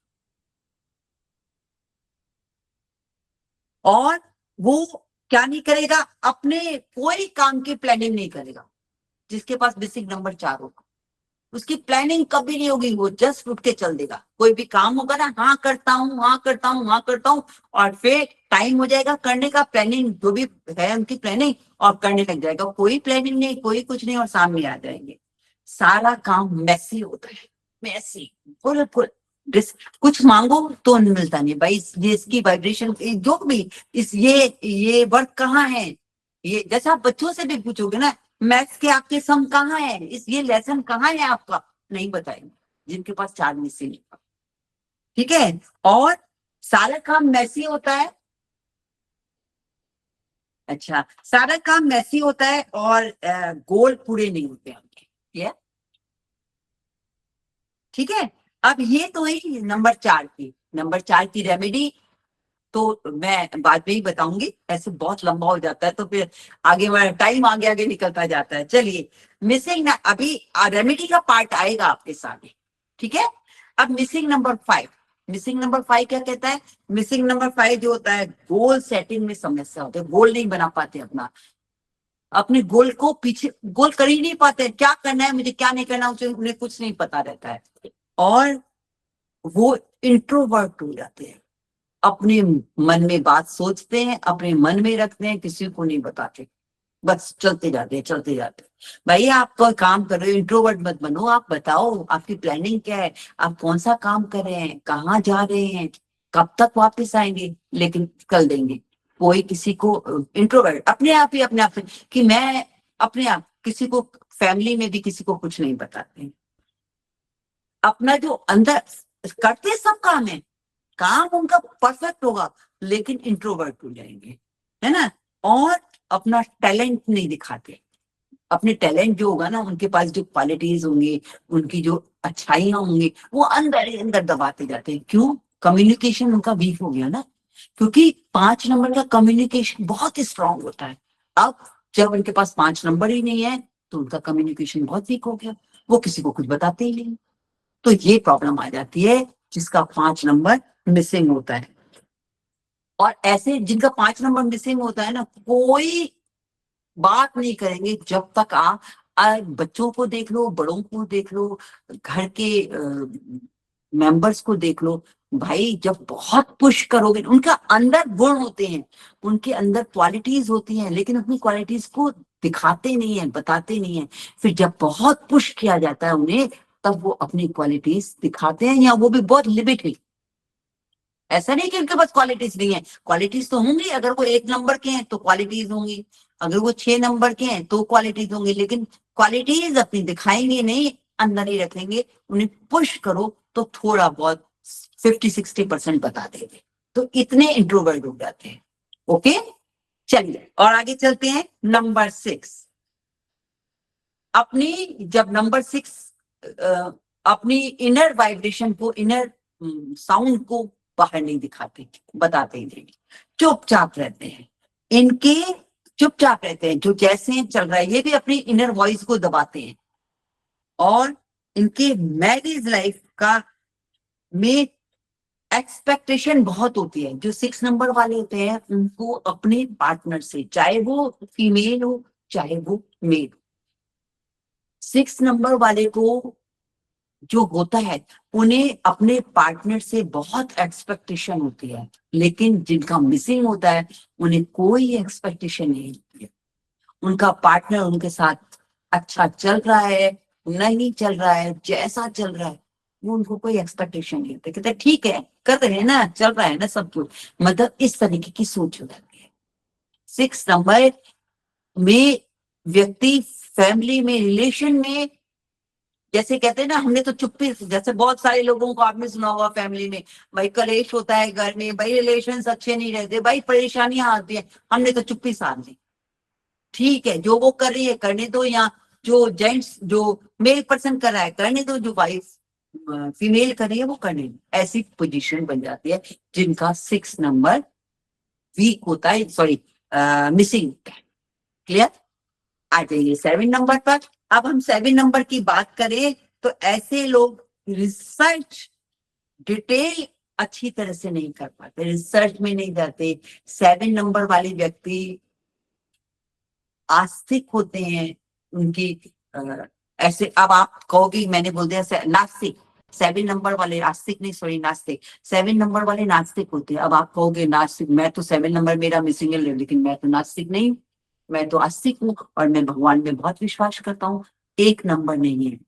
और वो क्या नहीं करेगा, अपने कोई काम की प्लानिंग नहीं करेगा। जिसके पास मिसिंग नंबर 4 होगा उसकी प्लानिंग कभी नहीं होगी, वो जस्ट उठ के चल देगा। कोई भी काम होगा ना, हाँ करता हूँ, हाँ करता हूँ, हाँ करता हूँ, और फिर टाइम हो जाएगा करने का, प्लानिंग जो भी है उनकी प्लानिंग, और करने लग जाएगा। कोई प्लानिंग नहीं, कोई कुछ नहीं, और सामने आ जाएंगे। सारा काम मैसी होता है, मैसी, बिल्कुल। कुछ मांगो तो मिलता नहीं भाई, इसकी वाइब्रेशन जो भी, ये वर्क कहाँ है, ये जैसा आप बच्चों से भी पूछोगे ना, मैथ्स के आपके सम कहाँ है, ये लेसन कहाँ है आपका, नहीं बताएंगे जिनके पास 4 मिसिंग है। ठीक है, और सारा काम मैसी होता है। अच्छा, सारा काम मैसी होता है और गोल पूरे नहीं होते उनके। ठीक है, अब ये तो है नंबर 4 की, नंबर 4 की रेमेडी तो मैं बाद में ही बताऊंगी, ऐसे बहुत लंबा हो जाता है तो फिर आगे टाइम आगे आगे निकलता जाता है। चलिए मिसिंग ना, अभी रेमेडी का पार्ट आएगा आपके सामने, ठीक है। अब मिसिंग नंबर 5, मिसिंग नंबर 5 क्या कहता है? मिसिंग नंबर 5 जो होता है, गोल सेटिंग में समस्या होती है, गोल नहीं बना पाते अपने गोल को, पीछे गोल कर ही नहीं पाते, क्या करना है मुझे क्या नहीं करना उसे उन्हें कुछ नहीं पता रहता है, और वो इंट्रोवर्ट हो जाते हैं, अपने मन में बात सोचते हैं, अपने मन में रखते हैं, किसी को नहीं बताते, बस चलते जाते हैं चलते जाते हैं। भाई आप कोई काम कर रहे हो, इंट्रोवर्ट मत बनो, आप बताओ आपकी प्लानिंग क्या है, आप कौन सा काम कर रहे हैं, कहाँ जा रहे हैं, कब तक वापस आएंगे, लेकिन कल देंगे। कोई किसी को इंट्रोवर्ट अपने आप ही अपने आप से कि मैं अपने आप किसी को, फैमिली में भी किसी को कुछ नहीं बताते, अपना जो अंदर करते सब काम है, काम उनका परफेक्ट होगा लेकिन इंट्रोवर्ट हो जाएंगे, है ना। और अपना टैलेंट नहीं दिखाते, अपने टैलेंट जो होगा ना, उनके पास जो क्वालिटीज होंगी, उनकी जो अच्छाइयां होंगी, वो अंदर ही अंदर दबाते जाते हैं। क्यों? कम्युनिकेशन उनका वीक हो गया ना, क्योंकि 5 नंबर का कम्युनिकेशन बहुत स्ट्रांग होता है। अब जब उनके पास 5 नंबर ही नहीं है तो उनका कम्युनिकेशन बहुत वीक हो गया, वो किसी को कुछ बताते ही नहीं, तो ये प्रॉब्लम आ जाती है जिसका 5 नंबर मिसिंग होता है। और ऐसे जिनका 5 नंबर मिसिंग होता है ना, कोई बात नहीं करेंगे जब तक आप बच्चों को देख लो, बड़ों को देख लो, घर के मेंबर्स को देख लो, भाई जब बहुत पुश करोगे, उनका अंदर गुण होते हैं, उनके अंदर क्वालिटीज होती हैं, लेकिन अपनी क्वालिटीज को दिखाते नहीं है, बताते नहीं है। फिर जब बहुत पुश किया जाता है उन्हें, तब वो अपनी क्वालिटीज दिखाते हैं, या वो भी बहुत लिमिटेड। ऐसा नहीं कि उनके पास क्वालिटीज नहीं है, क्वालिटीज तो होंगी, अगर वो 1 नंबर के हैं तो क्वालिटीज होंगी, अगर वो 6 नंबर के हैं तो क्वालिटीज होंगी, लेकिन क्वालिटीज अपनी दिखाएंगे नहीं, अंदर ही रखेंगे। उन्हें पुश करो तो थोड़ा बहुत 50-60% बता देंगे, तो इतने इंट्रोवर्ट हो जाते हैं। ओके, चलिए और आगे चलते हैं। नंबर 6, अपनी जब नंबर 6 अपनी इनर वाइब्रेशन को, इनर साउंड को बाहर नहीं दिखाते, बताते ही नहीं, चुपचाप रहते हैं। इनके चुपचाप रहते हैं, जो जैसे चल रहा है, ये भी अपनी इनर वॉइस को दबाते हैं। और इनके मैरिज लाइफ का में एक्सपेक्टेशन बहुत होती है। जो 6 नंबर वाले होते हैं उनको अपने पार्टनर से, चाहे वो फीमेल हो चाहे वो मेल, 6 नंबर वाले को जो होता है, उन्हें अपने पार्टनर से बहुत एक्सपेक्टेशन होती है, लेकिन जिनका मिसिंग होता है उन्हें कोई एक्सपेक्टेशन नहीं होती है। उनका पार्टनर उनके साथ अच्छा चल रहा है, नहीं चल रहा है, जैसा चल रहा है, वो उनको कोई एक्सपेक्टेशन नहीं होती, कहते ठीक है, कर रहे हैं ना, चल रहा है ना सब कुछ, मतलब इस तरीके की सोच हो जाती है। 6 नंबर में व्यक्ति फैमिली में, रिलेशन में, जैसे कहते हैं ना, हमने तो चुप्पी, जैसे बहुत सारे लोगों को आपने सुना होगा फैमिली में, भाई कलेश होता है घर में, भाई रिलेशंस अच्छे नहीं रहते, भाई परेशानियां आती है, हमने तो चुप्पी साध ली, ठीक है जो वो कर रही है करने दो, या जो जेंट्स, जो मेल पर्सन कर रहा है करने दो, जो वाइफ फीमेल कर रही है वो करने दो। ऐसी पोजीशन बन जाती है जिनका 6 नंबर वीक होता है, सॉरी मिसिंग। क्लियर? आ जाइए 7 नंबर पर। अब हम 7 नंबर की बात करें तो ऐसे लोग रिसर्च डिटेल अच्छी तरह से नहीं कर पाते, रिसर्च में नहीं जाते। 7 नंबर वाले व्यक्ति आस्तिक होते हैं, उनकी ऐसे, अब आप कहोगे मैंने बोल दिया नास्तिक, 7 नंबर वाले आस्तिक नहीं, सॉरी नास्तिक, 7 नंबर वाले नास्तिक होते हैं। अब आप कहोगे नास्तिक, मैं तो 7 नंबर मेरा मिसिंग है, लेकिन मैं तो नास्तिक नहीं, मैं तो आस्तिक हूँ और मैं भगवान में बहुत विश्वास करता हूँ। 1 नंबर नहीं है,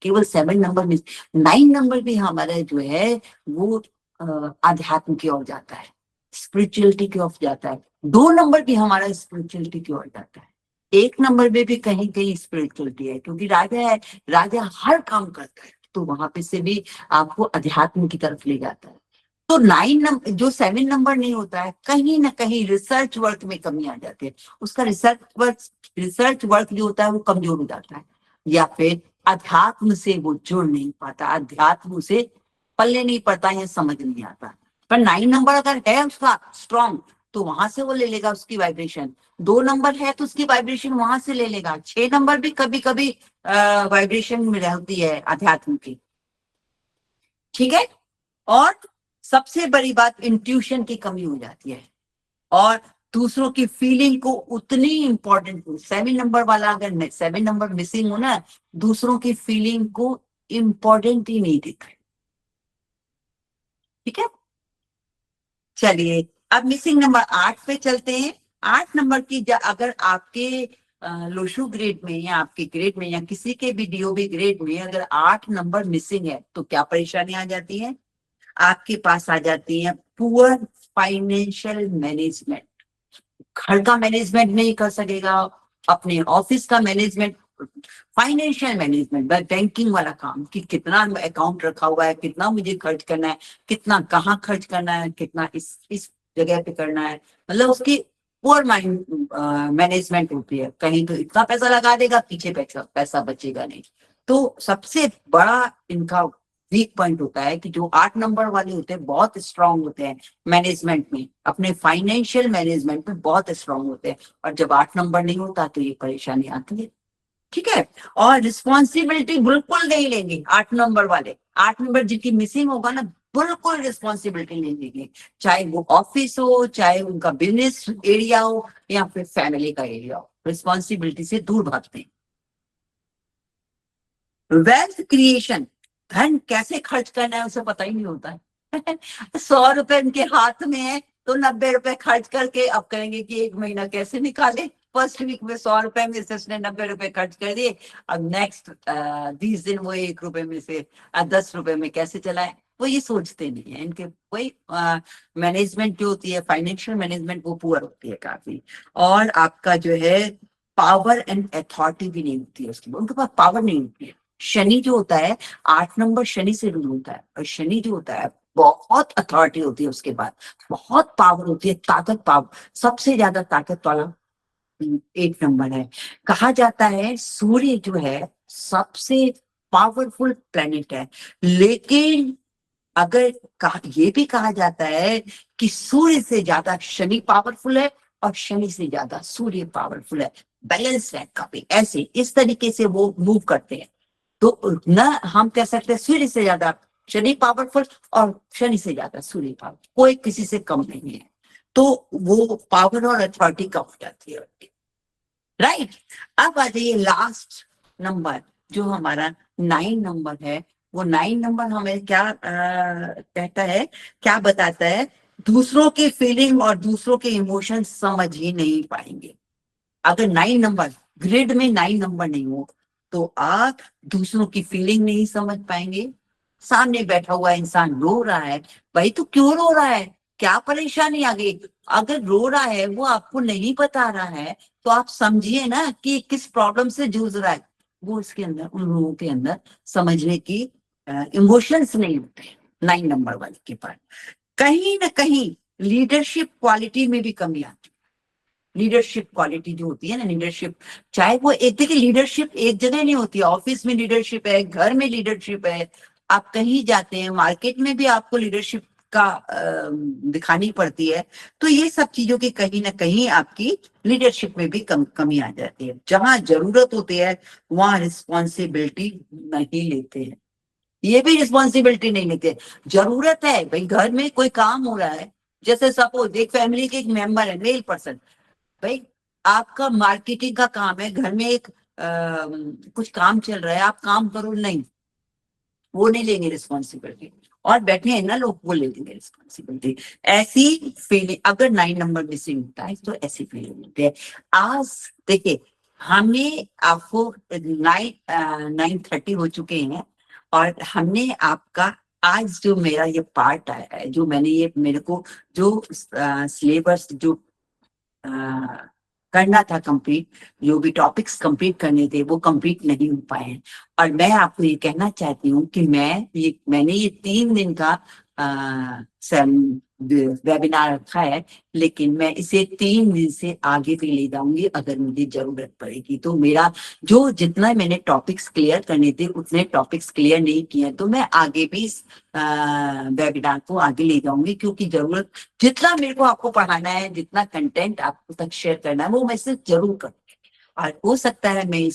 केवल 7 नंबर में। 9 नंबर भी हमारा जो है वो आध्यात्म की ओर जाता है, स्पिरिचुअलिटी की ओर जाता है। 2 नंबर भी हमारा स्पिरिचुअलिटी की ओर जाता है। 1 नंबर में भी कहीं कहीं स्पिरिचुअलिटी है, क्योंकि राजा है, राजा हर काम करता है, तो वहां पे से भी आपको अध्यात्म की तरफ ले जाता है। तो 9 नंबर, जो 7 नंबर नहीं होता है, कहीं ना कहीं रिसर्च वर्क में कमी आ जाती है, उसका रिसर्च वर्क जो होता है वो कमजोर हो जाता है, या फिर अध्यात्म से वो जुड़ नहीं पाता, अध्यात्म उसे पल्ले नहीं पड़ता या समझ नहीं आता। पर 9 नंबर अगर है उसका स्ट्रॉन्ग तो वहां से वो ले लेगा उसकी वाइब्रेशन, 2 नंबर है तो उसकी वाइब्रेशन वहां से ले लेगा, 6 नंबर भी कभी कभी वाइब्रेशन में रहती है अध्यात्म की, ठीक है। और सबसे बड़ी बात इंट्यूशन की कमी हो जाती है और दूसरों की फीलिंग को उतनी इंपॉर्टेंट, 7 नंबर वाला अगर 7 नंबर मिसिंग हो ना, दूसरों की फीलिंग को इंपॉर्टेंट ही नहीं देता, ठीक है। चलिए अब मिसिंग नंबर 8 पे चलते हैं। 8 नंबर की अगर आपके लोशु ग्रेड में या आपके ग्रेड में या किसी के भी डीओबी ग्रेड में अगर 8 नंबर मिसिंग है तो क्या परेशानी आ जाती है, आपके पास आ जाती है पुअर फाइनेंशियल मैनेजमेंट, घर का मैनेजमेंट नहीं कर सकेगा, अपने ऑफिस का मैनेजमेंट, फाइनेंशियल मैनेजमेंट, बैंकिंग वाला काम कि कितना अकाउंट रखा हुआ है, कितना मुझे खर्च करना है, कितना कहाँ खर्च करना है, कितना इस जगह पे करना है, मतलब उसकी पुअर माइंड मैनेजमेंट होती है। कहीं तो इतना पैसा लगा देगा, पीछे पैसा बचेगा नहीं। तो सबसे बड़ा इनका वीक पॉइंट होता है कि जो 8 नंबर वाले होते हैं बहुत स्ट्रांग होते हैं मैनेजमेंट में, अपने फाइनेंशियल मैनेजमेंट में बहुत स्ट्रांग होते हैं, और जब 8 नंबर नहीं होता तो ये परेशानी आती है, ठीक है। और रिस्पॉन्सिबिलिटी बिल्कुल नहीं लेंगे 8 नंबर वाले, 8 नंबर जिनकी मिसिंग होगा ना बिल्कुल रिस्पॉन्सिबिलिटी नहीं लेंगे, चाहे वो ऑफिस हो, चाहे उनका बिजनेस एरिया हो या फिर फैमिली का एरिया हो, रिस्पॉन्सिबिलिटी से दूर भागते हैं। वेल्थ क्रिएशन, धन कैसे खर्च करना है उसे पता ही नहीं होता है 100 रुपए उनके हाथ में है तो 90 रुपए खर्च करके अब कहेंगे कि एक महीना कैसे निकाले, फर्स्ट वीक में 100 रुपए में से उसने 90 रुपए खर्च कर दिए, अब नेक्स्ट 20 दिन वो 1 रुपए में से 10 रुपए में कैसे चलाए, वो ये सोचते नहीं है। इनके वही मैनेजमेंट जो होती है फाइनेंशियल मैनेजमेंट वो पुअर होती है काफी, और आपका जो है पावर एंड अथॉरिटी भी नहीं होती है उसकी, उनके पास पावर नहीं होती है। शनि जो होता है 8 नंबर शनि से रूल होता है, और शनि जो होता है बहुत अथॉरिटी होती है उसके बाद, बहुत पावर होती है, ताकत, पावर, सबसे ज्यादा ताकत वाला 8 नंबर है। कहा जाता है सूर्य जो है सबसे पावरफुल प्लेनेट है, लेकिन अगर ये भी कहा जाता है कि सूर्य से ज्यादा शनि पावरफुल है और शनि से ज्यादा सूर्य पावरफुल है, बैलेंस है काफी, ऐसे इस तरीके से वो मूव करते हैं। तो न हम कह सकते हैं सूर्य से ज्यादा शनि पावरफुल और शनि से ज्यादा सूर्य पावरफुल, कोई किसी से कम नहीं है, तो वो पावर और अथॉरिटी कम हो जाती है, राइट। अब आ जाइए लास्ट नंबर जो हमारा 9 नंबर है, वो 9 नंबर हमें क्या कहता है, क्या बताता है, दूसरों के फीलिंग और दूसरों के इमोशन समझ ही नहीं पाएंगे। अगर 9 नंबर ग्रिड में 9 नंबर नहीं हो तो आप दूसरों की फीलिंग नहीं समझ पाएंगे। सामने बैठा हुआ इंसान रो रहा है, भाई तू क्यों रो रहा है, क्या परेशानी आ गई, अगर रो रहा है वो आपको नहीं बता रहा है तो आप समझिए ना कि किस प्रॉब्लम से जूझ रहा है, वो उसके अंदर, उन लोगों के अंदर समझने की इमोशंस नहीं होते 9 नंबर वाले के पास। कहीं ना कहीं लीडरशिप क्वालिटी में भी कमी आती है। लीडरशिप क्वालिटी जो होती है ना, लीडरशिप, चाहे वो एक, देखिए लीडरशिप एक जगह नहीं होती है, ऑफिस में लीडरशिप है, घर में लीडरशिप है, आप कहीं जाते हैं मार्केट में भी आपको लीडरशिप का दिखानी पड़ती है। तो ये सब चीजों की कहीं ना कहीं आपकी लीडरशिप में भी कमी आ जाती है। जहां जरूरत होती है वहां रिस्पॉन्सिबिलिटी नहीं लेते हैं, ये भी रिस्पॉन्सिबिलिटी नहीं लेते। जरूरत है भाई, घर में कोई काम हो रहा है, जैसे सपोज एक फैमिली के एक मेंबर है मेल पर्सन, भाई आपका मार्केटिंग का काम है, घर में एक कुछ काम चल रहा है, आप काम करो, नहीं, वो नहीं लेंगे रिस्पॉन्सिबिलिटी, और बैठे हैं ना लोग वो ले लेंगे रिस्पॉन्सिबिलिटी। ऐसी फीलिंग अगर 9 नंबर मिसिंग होता है तो ऐसी फीलिंग होती है। आज देखिए हमने आपको 9:30 हो चुके हैं और हमने आपका आज जो मेरा ये पार्ट आया है, जो मैंने ये मेरे को जो सिलेबस जो करना था कंप्लीट, जो भी टॉपिक्स कंप्लीट करने थे वो कंप्लीट नहीं हो पाए हैं। और मैं आपको ये कहना चाहती हूँ कि मैंने ये 3 दिन का वेबिनार रखा है, लेकिन मैं इसे 3 दिन से आगे भी ले जाऊंगी अगर मुझे जरूरत पड़ेगी। तो मेरा जो जितना मैंने टॉपिक्स क्लियर करने थे उतने टॉपिक्स क्लियर नहीं किए, तो मैं आगे भी इस वेबिनार को आगे ले जाऊंगी, क्योंकि जरूरत जितना मेरे को आपको पढ़ाना है, जितना कंटेंट आपको तक शेयर करना है, वो मैं सिर्फ जरूर करूंगी। और हो सकता है मैं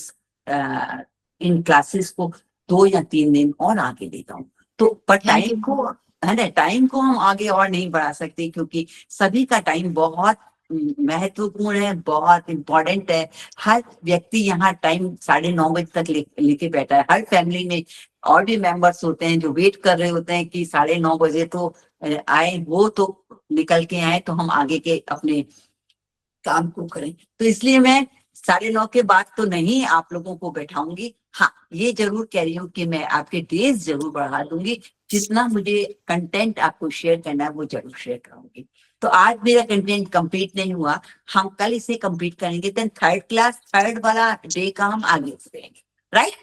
इन क्लासेस को 2 या 3 दिन और आगे ले जाऊं। तो पर Thank you. टाइम को है ना, टाइम को हम आगे और नहीं बढ़ा सकते, क्योंकि सभी का टाइम बहुत महत्वपूर्ण है, बहुत इम्पोर्टेंट है। हर व्यक्ति यहाँ टाइम 9:30 बजे तक लेके बैठा है। हर फैमिली में और भी मेंबर्स होते हैं जो वेट कर रहे होते हैं कि 9:30 बजे तो आए, वो तो निकल के आए तो हम आगे के अपने काम को करें। तो इसलिए मैं 9:30 के बाद तो नहीं आप लोगों को बैठाऊंगी। हाँ, ये जरूर कह रही हूँ कि मैं आपके डेज जरूर बढ़ा दूंगी, जितना मुझे कंटेंट आपको शेयर करना है वो जरूर शेयर करूंगी। तो आज मेरा कंटेंट कंप्लीट नहीं हुआ, हम कल इसे कंप्लीट करेंगे। देन थर्ड वाला डे का हम आगे करेंगे, राइट?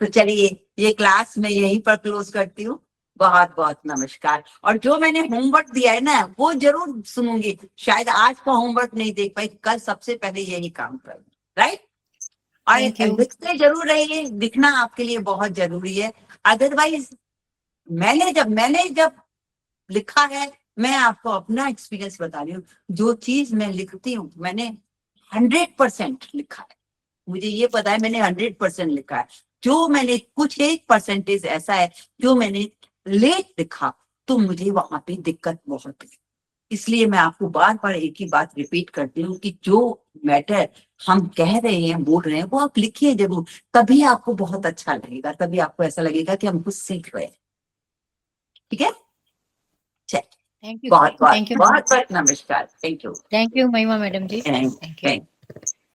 तो चलिए, ये क्लास मैं यहीं पर क्लोज करती हूँ। बहुत बहुत नमस्कार। और जो मैंने होमवर्क दिया है ना, वो जरूर सुनूंगी। शायद आज का होमवर्क नहीं देख पाई, कल सबसे पहले यही काम करूंगी, राइट? Thank और you. लिखते जरूर रहिए, लिखना आपके लिए बहुत जरूरी है। अदरवाइज मैंने जब लिखा है, मैं आपको अपना एक्सपीरियंस बता रही हूँ, जो चीज मैं लिखती हूँ मैंने 100% लिखा है। मुझे ये पता है मैंने 100% लिखा है। जो मैंने कुछ 1% ऐसा है जो मैंने लेट लिखा, तो मुझे वहां पे दिक्कत बहुत है। इसलिए मैं आपको बार बार एक ही बात रिपीट करती हूँ कि जो मैटर हम कह रहे हैं, बोल रहे हैं, वो आप लिखिए जरूर। तभी आपको बहुत अच्छा लगेगा, तभी आपको ऐसा लगेगा कि हम कुछ सीख रहे हैं। ठीक है, चल, Thank you. बहुत Thank you. बहुत नमस्कार। Thank you. Thank you, Mahima Madam ji. Thank- Thank you. thank-